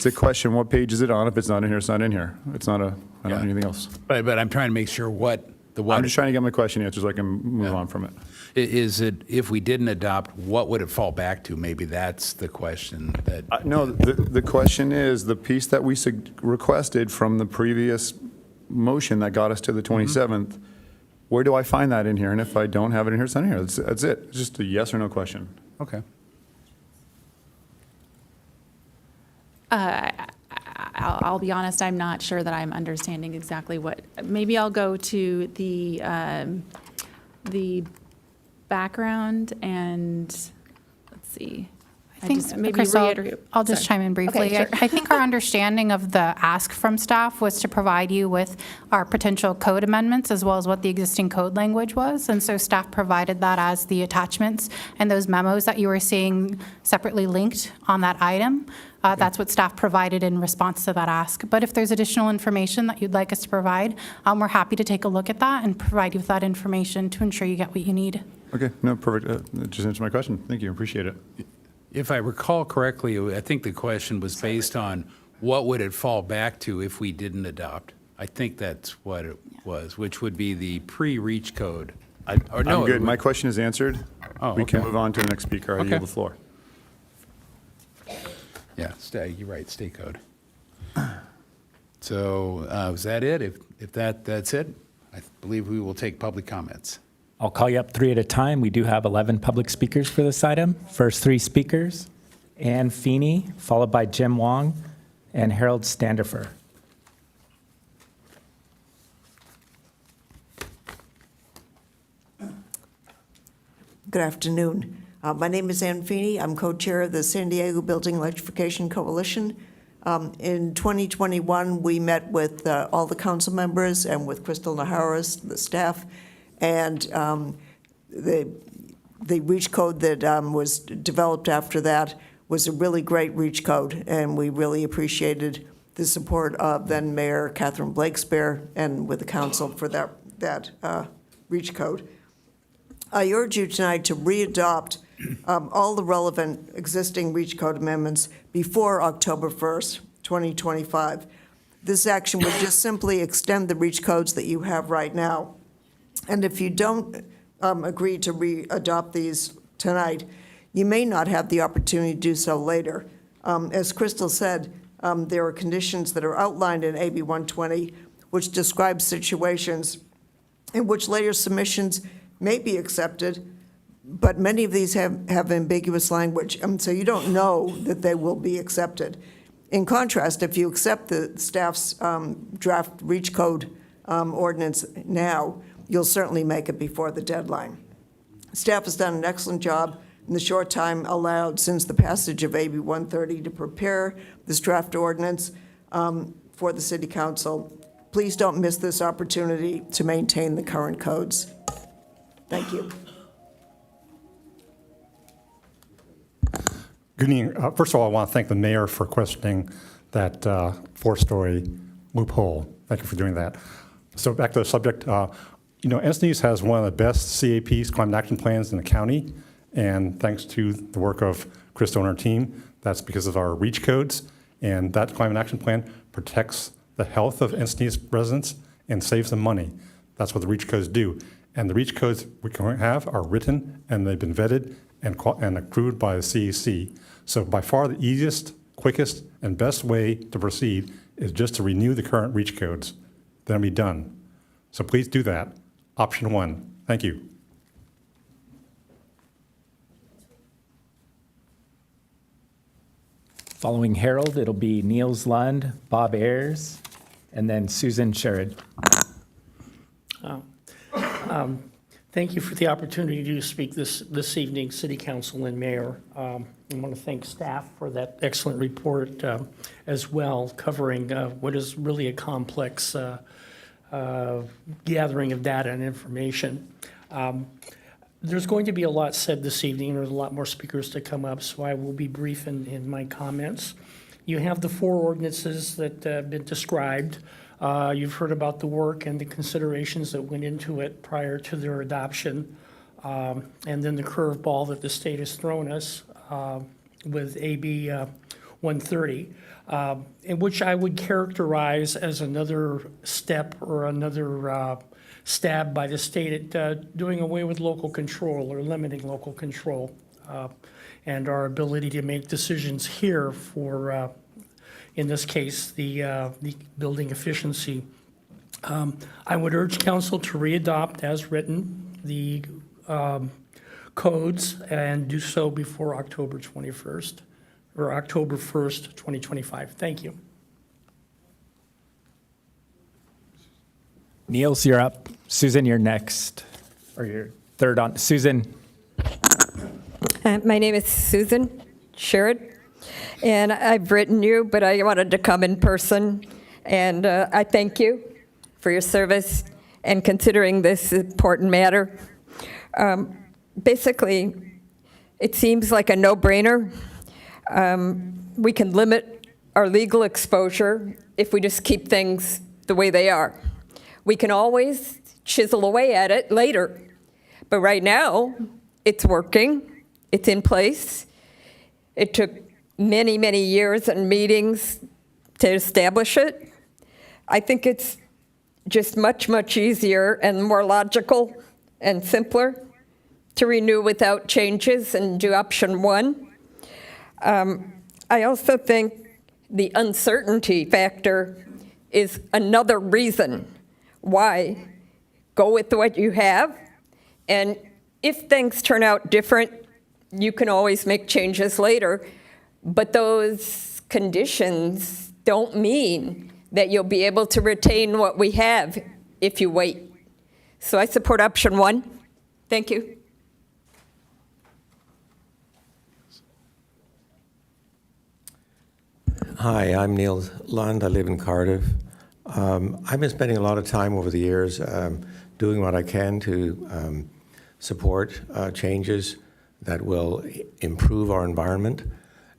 [SPEAKER 9] a question, what page is it on? If it's not in here, it's not in here. It's not I don't
[SPEAKER 1] Yeah.
[SPEAKER 9] need anything else.
[SPEAKER 1] But I'm trying to make sure what the
[SPEAKER 9] I'm
[SPEAKER 1] what
[SPEAKER 9] just trying to get my question answered so I can move on from it.
[SPEAKER 1] is it, if we didn't adopt, what would it fall back to? Maybe that's the question that.
[SPEAKER 9] No, the question is, the piece that we requested from the previous motion that got us to the 27th, where do I find that in here? And if I don't have it in here, it's not in here. That's it. It's just a yes or no question.
[SPEAKER 1] Okay.
[SPEAKER 4] I'll be honest, I'm not sure that I'm understanding exactly what, maybe I'll go to the background and, let's see.
[SPEAKER 10] I think,
[SPEAKER 4] just maybe
[SPEAKER 10] Crystal,
[SPEAKER 4] reiterate-
[SPEAKER 10] I'll just
[SPEAKER 4] sorry.
[SPEAKER 10] chime in briefly.
[SPEAKER 4] Okay, sure.
[SPEAKER 10] I think our understanding of the ask from staff was to provide you with our potential code amendments as well as what the existing code language was. And so staff provided that as the attachments and those memos that you were seeing separately linked on that item. That's what staff provided in response to that ask. But if there's additional information that you'd like us to provide, we're happy to take a look at that and provide you with that information to ensure you get what you need.
[SPEAKER 9] Okay, no, perfect. That just answered my question. Thank you, appreciate it.
[SPEAKER 1] If I recall correctly, I think the question was based on what would it fall back to if we didn't adopt? I think that's what it was, which would be the pre-REACH code.
[SPEAKER 9] I'm
[SPEAKER 1] it
[SPEAKER 9] good.
[SPEAKER 1] would-
[SPEAKER 9] My question is answered.
[SPEAKER 1] Oh,
[SPEAKER 9] We can
[SPEAKER 1] okay.
[SPEAKER 9] move on to the next speaker. I
[SPEAKER 1] Okay.
[SPEAKER 9] yield the floor.
[SPEAKER 1] Yeah, you're right, state code. So is that it? If that's it, I believe we will take public comments.
[SPEAKER 2] I'll call you up 3 at a time. We do have 11 public speakers for this item. First 3 speakers, Ann Feeney, followed by Jim Wong and Harold Standifer.
[SPEAKER 11] Good afternoon. My name is Ann Feeney. I'm co-chair of the San Diego Building Electrification Coalition. In 2021, we met with all the council members and with Crystal Najaris, the staff, and the REACH code that was developed after that was a really great REACH code, and we really appreciated the support of then Mayor Catherine Blakespear and with the council for that REACH code. I urge you tonight to readopt all the relevant existing REACH code amendments before October 1st, 2025. This action would just simply extend the REACH codes that you have right now. And if you don't agree to re-adopt these tonight, you may not have the opportunity to do so later. As Crystal said, there are conditions that are outlined in AB 120 which describe situations in which later submissions may be accepted, but many of these have ambiguous language, so you don't know that they will be accepted. In contrast, if you accept the staff's draft REACH code ordinance now, you'll certainly make it before the deadline. Staff has done an excellent job in the short time allowed since the passage of AB 130 to prepare this draft ordinance for the City Council. Please don't miss this opportunity to maintain the current codes. Thank you.
[SPEAKER 12] Good evening. First of all, I want to thank the mayor for questioning that four-story loophole. Thank you for doing that. So back to the subject. Encinitas has one of the best CAPs, climate action plans in the county, and thanks to the work of Crystal and her team, that's because of our REACH codes, and that climate action plan protects the health of Encinitas residents and saves them money. That's what the REACH codes do. And the REACH codes we currently have are written, and they've been vetted and approved by the CEC. So by far the easiest, quickest, and best way to proceed is just to renew the current REACH codes. Then it'll be done. So please do that. Option 1. Thank you.
[SPEAKER 2] Following Harold, it'll be Niels Lund, Bob Ayers, and then Susan Sherrod.
[SPEAKER 13] Thank you for the opportunity to speak this evening, City Council and Mayor. I want to thank staff for that excellent report as well, covering what is really a complex gathering of data and information. There's going to be a lot said this evening. There's a lot more speakers to come up, so I will be brief in my comments. You have the 4 ordinances that have been described. You've heard about the work and the considerations that went into it prior to their adoption, and then the curveball that the state has thrown us with AB 130, in which I would characterize as another step or another stab by the state at doing away with local control or limiting local control and our ability to make decisions here for in this case, the building efficiency. I would urge council to readopt as written the codes and do so before October 21st or October 1st, 2025. Thank you.
[SPEAKER 2] Niels, you're up. Susan, you're next. Or you're third on. Susan.
[SPEAKER 14] My name is Susan Sherrod. And I've written you, but I wanted to come in person. And I thank you for your service and considering this important matter. Basically, it seems like a no-brainer. We can limit our legal exposure if we just keep things the way they are. We can always chisel away at it later. But right now, it's working. It's in place. It took many, many years and meetings to establish it. I think it's just much, much easier and more logical and simpler to renew without changes and do option 1. I also think the uncertainty factor is another reason why go with what you have. And if things turn out different, you can always make changes later. But those conditions don't mean that you'll be able to retain what we have if you wait. So I support option 1. Thank you.
[SPEAKER 15] Hi, I'm Neil Lund. I live in Cardiff. I've been spending a lot of time over the years doing what I can to support changes that will improve our environment.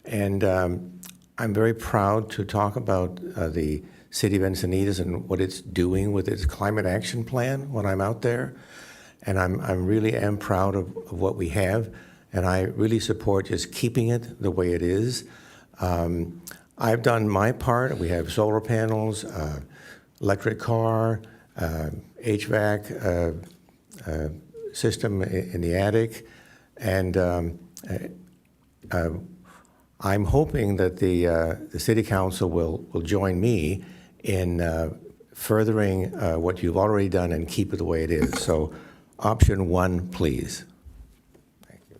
[SPEAKER 15] And I'm very proud to talk about the City of Encinitas and what it's doing with its climate action plan when I'm out there. And I'm really am proud of what we have, and I really support just keeping it the way it is. I've done my part. We have solar panels, electric car, HVAC system in the attic, and I'm hoping that the City Council will join me in furthering what you've already done and keep it the way it is. So option 1, please. Thank you.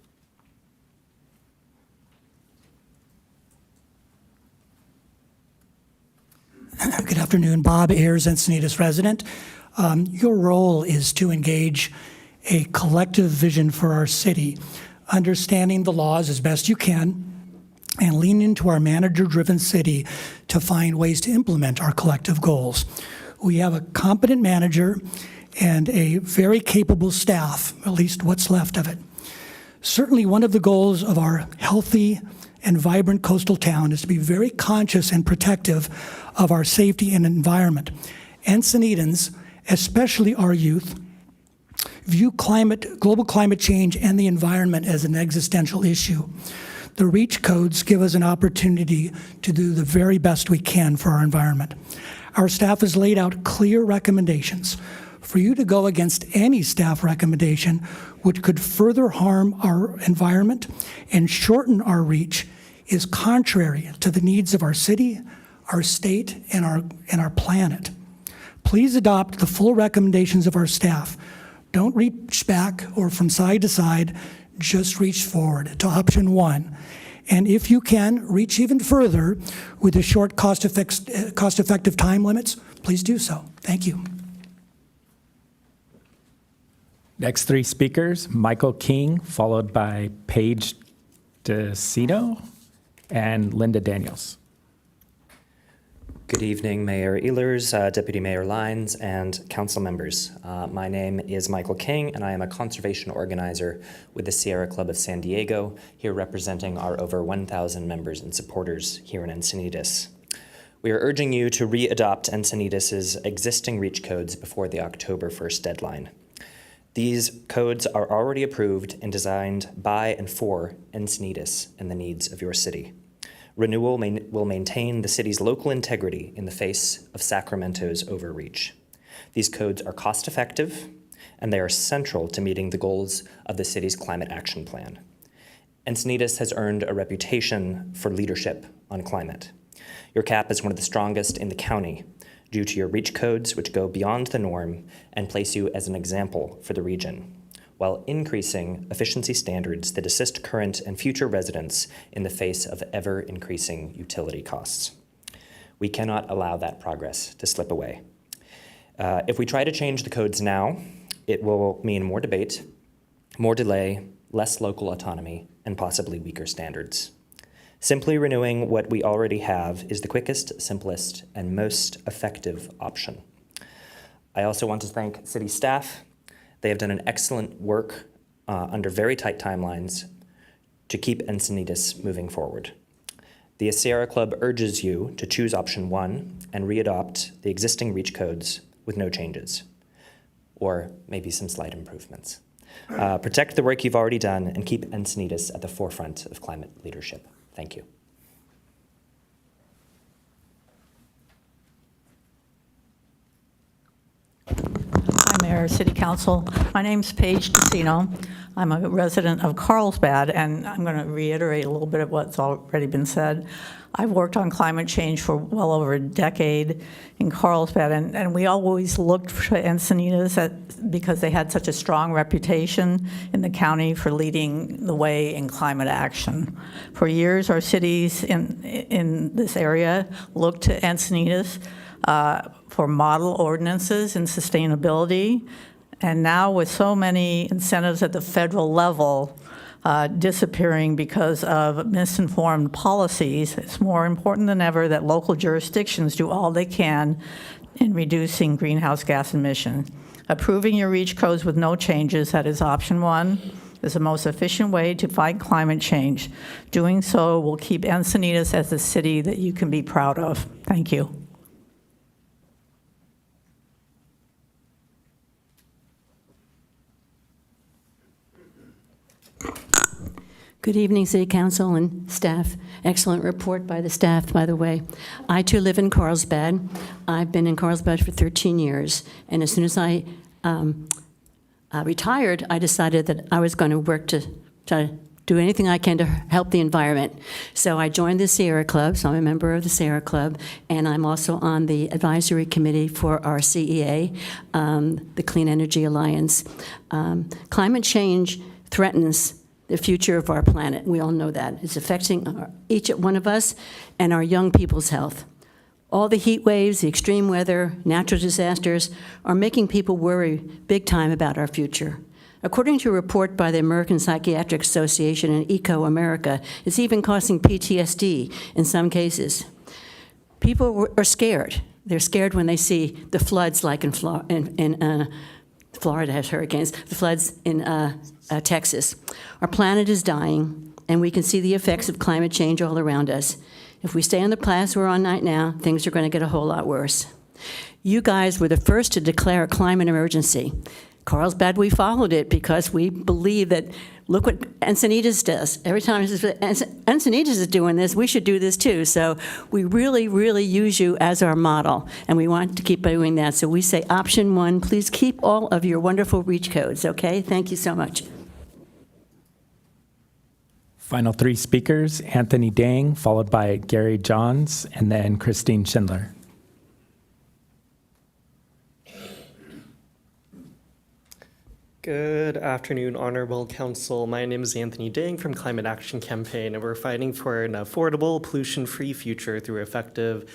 [SPEAKER 16] Good afternoon, Bob Ayers, Encinitas resident. Your role is to engage a collective vision for our city, understanding the laws as best you can, and lean into our manager-driven city to find ways to implement our collective goals. We have a competent manager and a very capable staff, at least what's left of it. Certainly one of the goals of our healthy and vibrant coastal town is to be very conscious and protective of our safety and environment. Encinitans, especially our youth, view global climate change and the environment as an existential issue. The REACH codes give us an opportunity to do the very best we can for our environment. Our staff has laid out clear recommendations. For you to go against any staff recommendation which could further harm our environment and shorten our reach is contrary to the needs of our city, our state, and our planet. Please adopt the full recommendations of our staff. Don't reach back or from side to side, just reach forward to option 1. And if you can, reach even further with the short cost-effective time limits, please do so. Thank you.
[SPEAKER 2] Next 3 speakers, Michael King, followed by Paige DeCino and Linda Daniels.
[SPEAKER 17] Good evening, Mayor Ehlers, Deputy Mayor Lyons, and council members. My name is Michael King, and I am a conservation organizer with the Sierra Club of San Diego, here representing our over 1,000 members and supporters here in Encinitas. We are urging you to re-adopt Encinitas' existing REACH codes before the October 1st deadline. These codes are already approved and designed by and for Encinitas and the needs of your city. Renewal will maintain the city's local integrity in the face of Sacramento's overreach. These codes are cost-effective, and they are central to meeting the goals of the city's climate action plan. Encinitas has earned a reputation for leadership on climate. Your cap is one of the strongest in the county due to your REACH codes, which go beyond the norm and place you as an example for the region, while increasing efficiency standards that assist current and future residents in the face of ever-increasing utility costs. We cannot allow that progress to slip away. If we try to change the codes now, it will mean more debate, more delay, less local autonomy, and possibly weaker standards. Simply renewing what we already have is the quickest, simplest, and most effective option. I also want to thank city staff. They have done an excellent work under very tight timelines to keep Encinitas moving forward. The Sierra Club urges you to choose option 1 and re-adopt the existing REACH codes with no changes, or maybe some slight improvements. Protect the work you've already done and keep Encinitas at the forefront of climate leadership. Thank you.
[SPEAKER 18] Hi, Mayor, City Council. My name's Paige DeCino. I'm a resident of Carlsbad, and I'm going to reiterate a little bit of what's already been said. I've worked on climate change for well over a decade in Carlsbad, and we always looked for Encinitas because they had such a strong reputation in the county for leading the way in climate action. For years, our cities in this area looked to Encinitas for model ordinances and sustainability. And now with so many incentives at the federal level, disappearing because of misinformed policies, it's more important than ever that local jurisdictions do all they can in reducing greenhouse gas emissions. Approving your REACH codes with no changes, that is option 1, is the most efficient way to fight climate change. Doing so will keep Encinitas as a city that you can be proud of. Thank you.
[SPEAKER 19] Good evening, City Council and staff. Excellent report by the staff, by the way. I, too, live in Carlsbad. I've been in Carlsbad for 13 years, and as soon as I retired, I decided that I was going to work to try to do anything I can to help the environment. So I joined the Sierra Club, so I'm a member of the Sierra Club, and I'm also on the advisory committee for our CEA, the Clean Energy Alliance. Climate change threatens the future of our planet. We all know that. It's affecting each one of us and our young people's health. All the heat waves, the extreme weather, natural disasters are making people worry big time about our future. According to a report by the American Psychiatric Association and Eco America, it's even causing PTSD in some cases. People are scared. They're scared when they see the floods like in Florida has hurricanes, the floods in Texas. Our planet is dying, and we can see the effects of climate change all around us. If we stay on the path we're on right now, things are going to get a whole lot worse. You guys were the first to declare a climate emergency. Carlsbad, we followed it because we believe that, look what Encinitas does. Every time Encinitas is doing this, we should do this too. So we really, really use you as our model, and we want to keep doing that. So we say option 1, please keep all of your wonderful REACH codes, okay? Thank you so much.
[SPEAKER 2] Final 3 speakers, Anthony Dang, followed by Gary Johns, and then Christine Schindler.
[SPEAKER 20] Good afternoon, Honorable Council. My name is Anthony Dang from Climate Action Campaign, and we're fighting for an affordable, pollution-free future through effective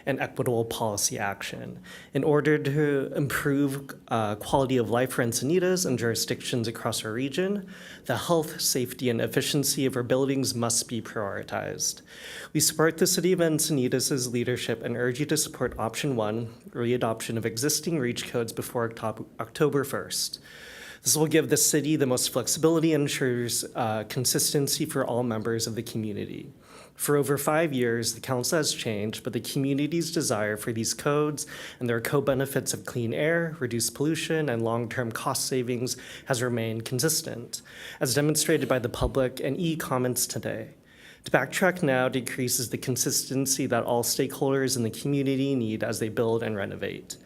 [SPEAKER 20] and equitable policy action. In order to improve quality of life for Encinitas and jurisdictions across our region, the health, safety, and efficiency of our buildings must be prioritized. We support the City of Encinitas' leadership and urge you to support option 1, readoption of existing REACH codes before October 1st. This will give the city the most flexibility and ensures consistency for all members of the community. For over 5 years, the council has changed, but the community's desire for these codes and their co-benefits of clean air, reduced pollution, and long-term cost savings has remained consistent, as demonstrated by the public and e-comments today. To backtrack now decreases the consistency that all stakeholders in the community need as they build and renovate.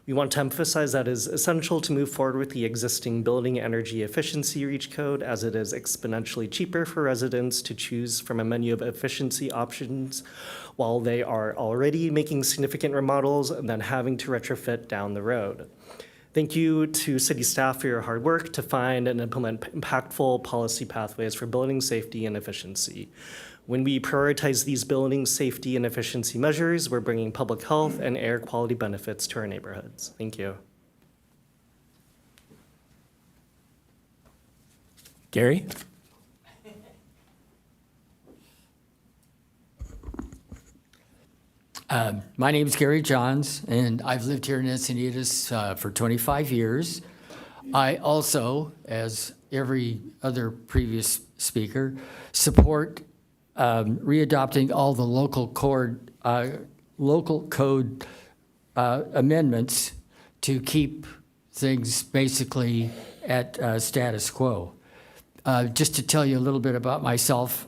[SPEAKER 20] We want to emphasize that it is essential to move forward with the existing building energy efficiency REACH code, as it is exponentially cheaper for residents to choose from a menu of efficiency options while they are already making significant remodels and then having to retrofit down the road. Thank you to city staff for your hard work to find and implement impactful policy pathways for building safety and efficiency. When we prioritize these building safety and efficiency measures, we're bringing public health and air quality benefits to our neighborhoods. Thank you.
[SPEAKER 2] Gary?
[SPEAKER 21] My name is Gary Johns, and I've lived here in Encinitas for 25 years. I also, as every other previous speaker, support readopting all the local code amendments to keep things basically at status quo. Just to tell you a little bit about myself,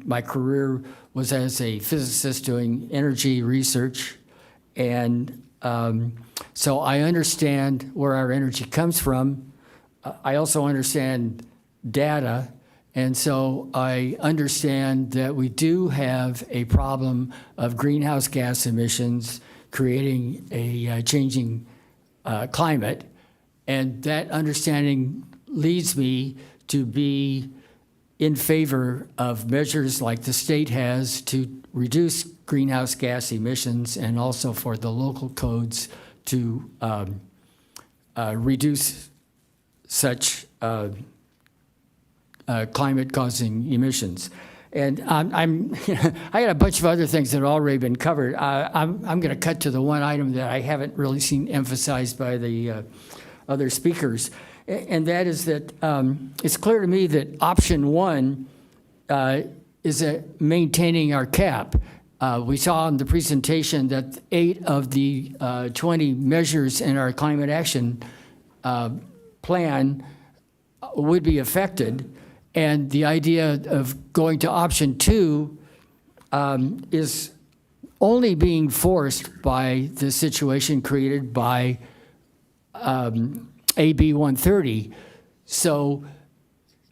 [SPEAKER 21] my career was as a physicist doing energy research, and so I understand where our energy comes from. I also understand data. And so I understand that we do have a problem of greenhouse gas emissions creating a changing climate. And that understanding leads me to be in favor of measures like the state has to reduce greenhouse gas emissions, and also for the local codes to reduce such climate-causing emissions. And I got a bunch of other things that have already been covered. I'm going to cut to the one item that I haven't really seen emphasized by the other speakers, and that is that it's clear to me that option one is maintaining our cap. We saw in the presentation that 8 of the 20 measures in our climate action plan would be affected. And the idea of going to option 2 is only being forced by the situation created by AB 130. So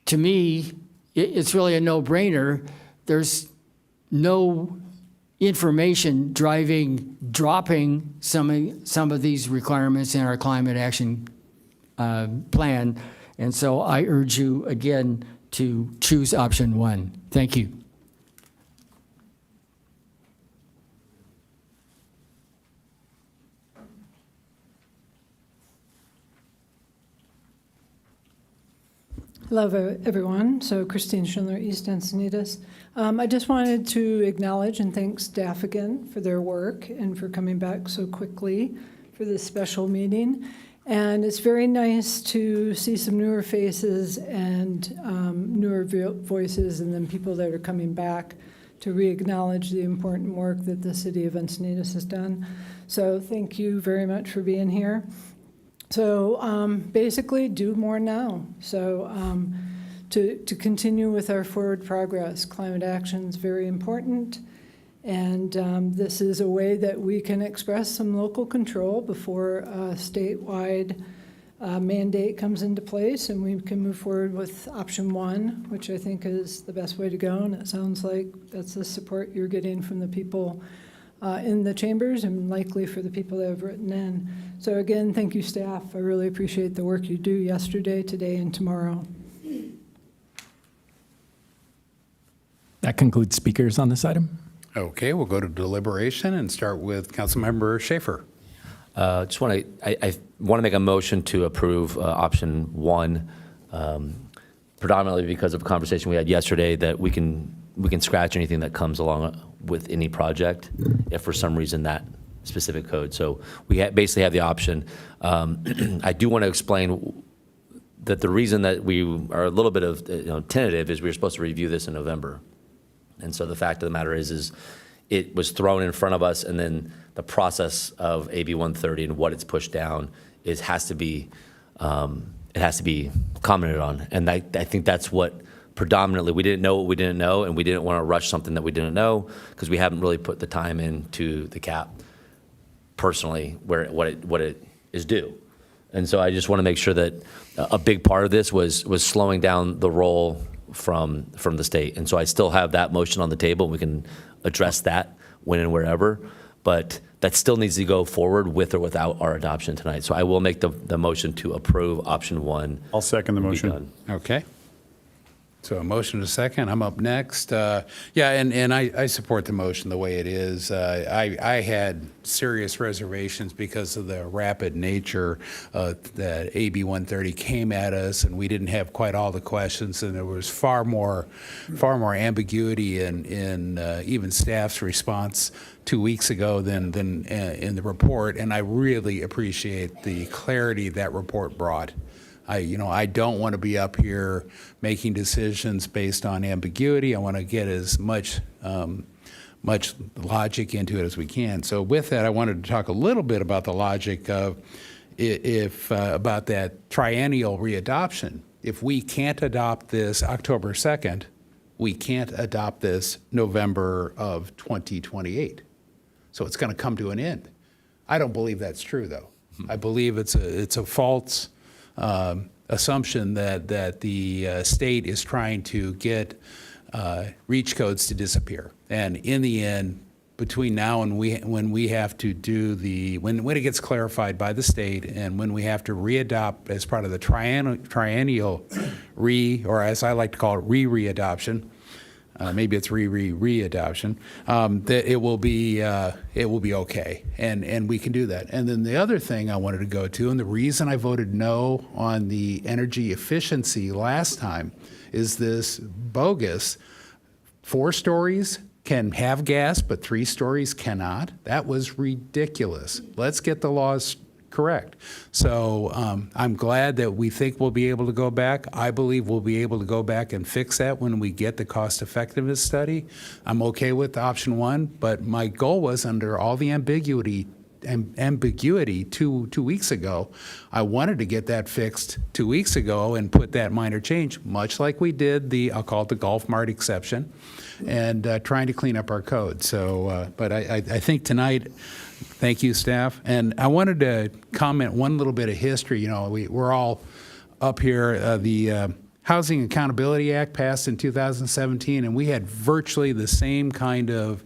[SPEAKER 21] to me, it's really a no-brainer. There's no information dropping some of these requirements in our climate action plan. And so I urge you again to choose option 1. Thank you.
[SPEAKER 6] Hello, everyone. So Christine Schindler, East Encinitas. I just wanted to acknowledge and thank staff again for their work and for coming back so quickly for this special meeting. And it's very nice to see some newer faces and newer voices, and then people that are coming back to re-acknowledge the important work that the city of Encinitas has done. So thank you very much for being here. So basically, do more now. So to continue with our forward progress, climate action is very important. And this is a way that we can express some local control before a statewide mandate comes into place, and we can move forward with option 1, which I think is the best way to go. And it sounds like that's the support you're getting from the people in the chambers and likely for the people that have written in. So again, thank you, staff. I really appreciate the work you do yesterday, today, and tomorrow.
[SPEAKER 2] That concludes speakers on this item.
[SPEAKER 1] Okay, we'll go to deliberation and start with Councilmember Schaefer.
[SPEAKER 5] I want to make a motion to approve option 1, predominantly because of a conversation we had yesterday that we can scratch anything that comes along with any project if for some reason that specific code. So we basically have the option. I do want to explain that the reason that we are a little bit of tentative is we were supposed to review this in November. And so the fact of the matter is it was thrown in front of us, and then the process of AB 130 and what it's pushed down has to be commented on. And I think that's what predominantly, we didn't know what we didn't know, and we didn't want to rush something that we didn't know because we haven't really put the time into the cap personally what it is due. And so I just want to make sure that a big part of this was slowing down the roll from the state. And so I still have that motion on the table. We can address that when and wherever, but that still needs to go forward with or without our adoption tonight. So I will make the motion to approve option 1.
[SPEAKER 9] I'll second the motion.
[SPEAKER 1] Okay. So a motion and a second. I'm up next. And I support the motion the way it is. I had serious reservations because of the rapid nature that AB 130 came at us, and we didn't have quite all the questions, and there was far more ambiguity in even staff's response 2 weeks ago than in the report. And I really appreciate the clarity that report brought. I don't want to be up here making decisions based on ambiguity. I want to get as much logic into it as we can. So with that, I wanted to talk a little bit about the logic of about that triennial readoption. If we can't adopt this October 2nd, we can't adopt this November of 2028. So it's going to come to an end. I don't believe that's true, though. I believe it's a false assumption that the state is trying to get reach codes to disappear. And in the end, between now and when we have to do when it gets clarified by the state and when we have to readopt as part of the triennial or as I like to call it, re-readoption, maybe it's re-adoption, that it will be okay, and we can do that. And then the other thing I wanted to go to, and the reason I voted no on the energy efficiency last time, is this bogus 4 stories can have gas, but 3 stories cannot. That was ridiculous. Let's get the laws correct. So I'm glad that we think we'll be able to go back. I believe we'll be able to go back and fix that when we get the cost effectiveness study. I'm okay with option 1, but my goal was, under all the ambiguity 2 weeks ago, I wanted to get that fixed 2 weeks ago and put that minor change, much like we did I'll call it the Golf Mart exception, and trying to clean up our code. So, but I think tonight, thank you, staff. And I wanted to comment one little bit of history. You know, we're all up here, the Housing Accountability Act passed in 2017, and we had virtually the same kind of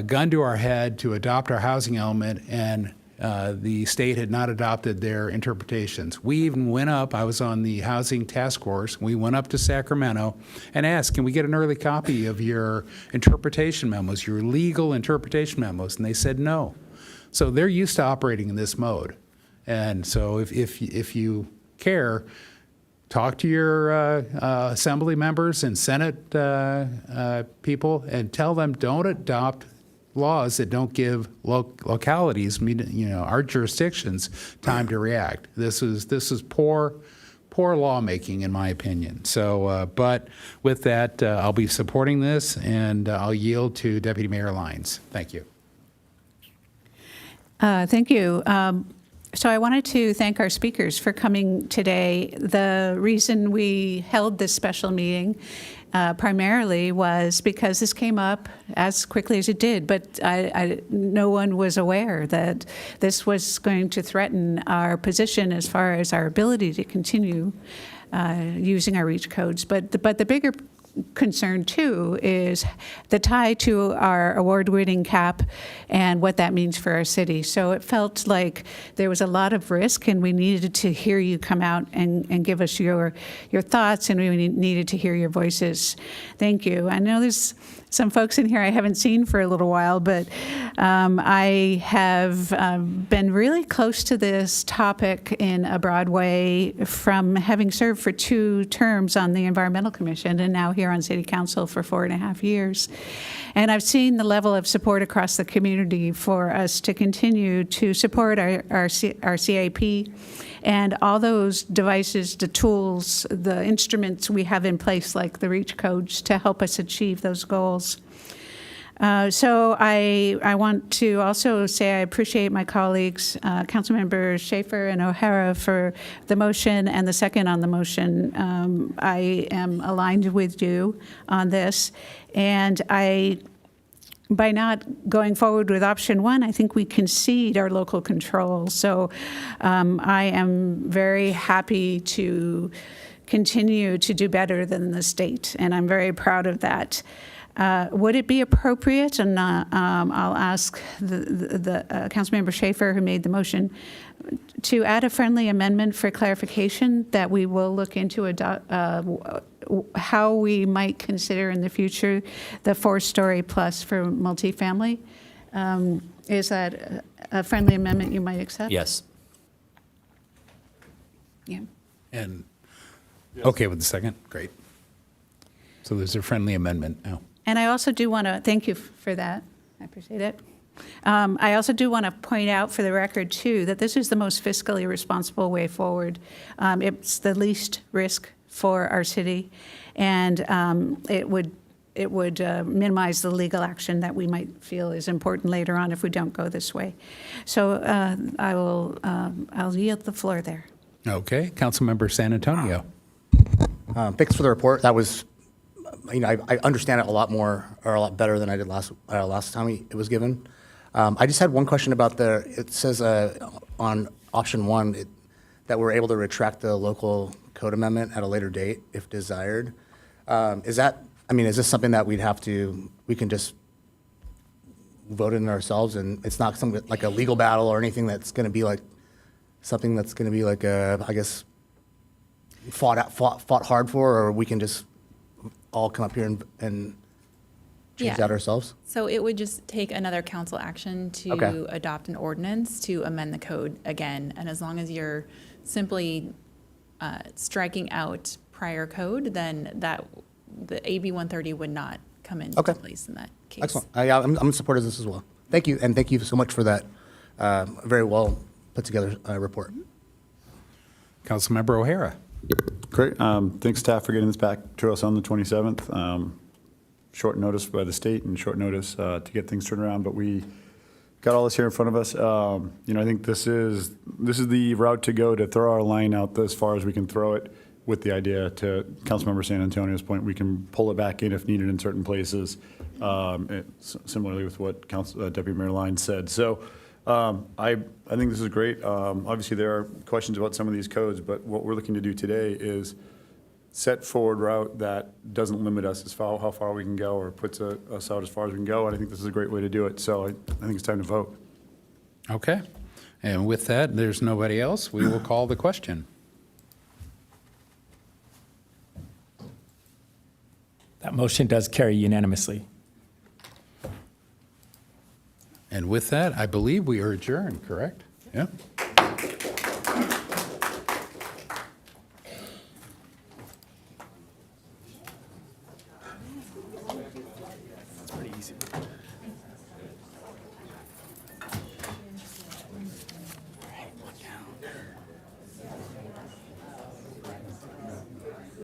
[SPEAKER 1] gun to our head to adopt our housing element, and the state had not adopted their interpretations. We even went up, I was on the housing task force, we went up to Sacramento and asked, can we get an early copy of your interpretation memos, your legal interpretation memos? And they said no. So they're used to operating in this mode. And so if you care, talk to your assembly members and Senate people and tell them, don't adopt laws that don't give localities, our jurisdictions, time to react. This is poor lawmaking, in my opinion. So, but with that, I'll be supporting this, and I'll yield to Deputy Mayor Lyons. Thank you.
[SPEAKER 7] Thank you. So I wanted to thank our speakers for coming today. The reason we held this special meeting primarily was because this came up as quickly as it did, but no one was aware that this was going to threaten our position as far as our ability to continue using our REACH codes. But the bigger concern too is the tie to our award-winning cap and what that means for our city. So it felt like there was a lot of risk, and we needed to hear you come out and give us your thoughts, and we needed to hear your voices. Thank you. I know there's some folks in here I haven't seen for a little while, but I have been really close to this topic in a broad way from having served for 2 terms on the Environmental Commission and now here on City Council for 4.5 years. And I've seen the level of support across the community for us to continue to support our CIP and all those devices, the tools, the instruments we have in place, like the REACH codes, to help us achieve those goals. So I want to also say I appreciate my colleagues, Councilmember Schaefer and O'Hara, for the motion and the second on the motion. I am aligned with you on this, and by not going forward with option 1, I think we concede our local control. So I am very happy to continue to do better than the state, and I'm very proud of that. Would it be appropriate, and I'll ask the Councilmember Schaefer, who made the motion, to add a friendly amendment for clarification that we will look into how we might consider in the future the 4-story plus for multifamily? Is that a friendly amendment you might accept?
[SPEAKER 5] Yes.
[SPEAKER 7] Yeah.
[SPEAKER 1] And okay with the second? Great. So there's a friendly amendment now.
[SPEAKER 7] And I also do want to thank you for that. I appreciate it. I also do want to point out for the record, too, that this is the most fiscally responsible way forward. It's the least risk for our city, and it would minimize the legal action that we might feel is important later on if we don't go this way. So I'll yield the floor there.
[SPEAKER 1] Okay, Councilmember San Antonio.
[SPEAKER 3] Thanks for the report. That was, I understand it a lot more, or a lot better than I did last time it was given. I just had one question about it says on option 1 that we're able to retract the local code amendment at a later date if desired. Is this something that we can just vote in ourselves, and it's not something like a legal battle or anything that's going to be like something that's going to be like I guess fought hard for, or we can just all come up here and change
[SPEAKER 4] Yeah.
[SPEAKER 3] that ourselves?
[SPEAKER 4] So it would just take another council action to
[SPEAKER 3] Okay.
[SPEAKER 4] adopt an ordinance to amend the code again. And as long as you're simply striking out prior code, then the AB 130 would not come into
[SPEAKER 3] Okay.
[SPEAKER 4] place in that case.
[SPEAKER 3] Excellent. I'm in support of this as well. Thank you, and thank you so much for that very well put together report.
[SPEAKER 1] Councilmember O'Hara.
[SPEAKER 9] Great. Thanks, staff, for getting this back to us on the 27th. Short notice by the state and short notice to get things turned around, but we got all this here in front of us. I think this is the route to go to throw our line out as far as we can throw it, with the idea, to Councilmember San Antonio's point, we can pull it back in if needed in certain places. Similarly with what Deputy Mayor Lyons said. So I think this is great. Obviously, there are questions about some of these codes, but what we're looking to do today is set forward route that doesn't limit us as far how far we can go, or puts us out as far as we can go. And I think this is a great way to do it. So I think it's time to vote.
[SPEAKER 1] Okay. And with that, there's nobody else. We will call the question.
[SPEAKER 2] That motion does carry unanimously.
[SPEAKER 1] And with that, I believe we are adjourned, correct? Yeah.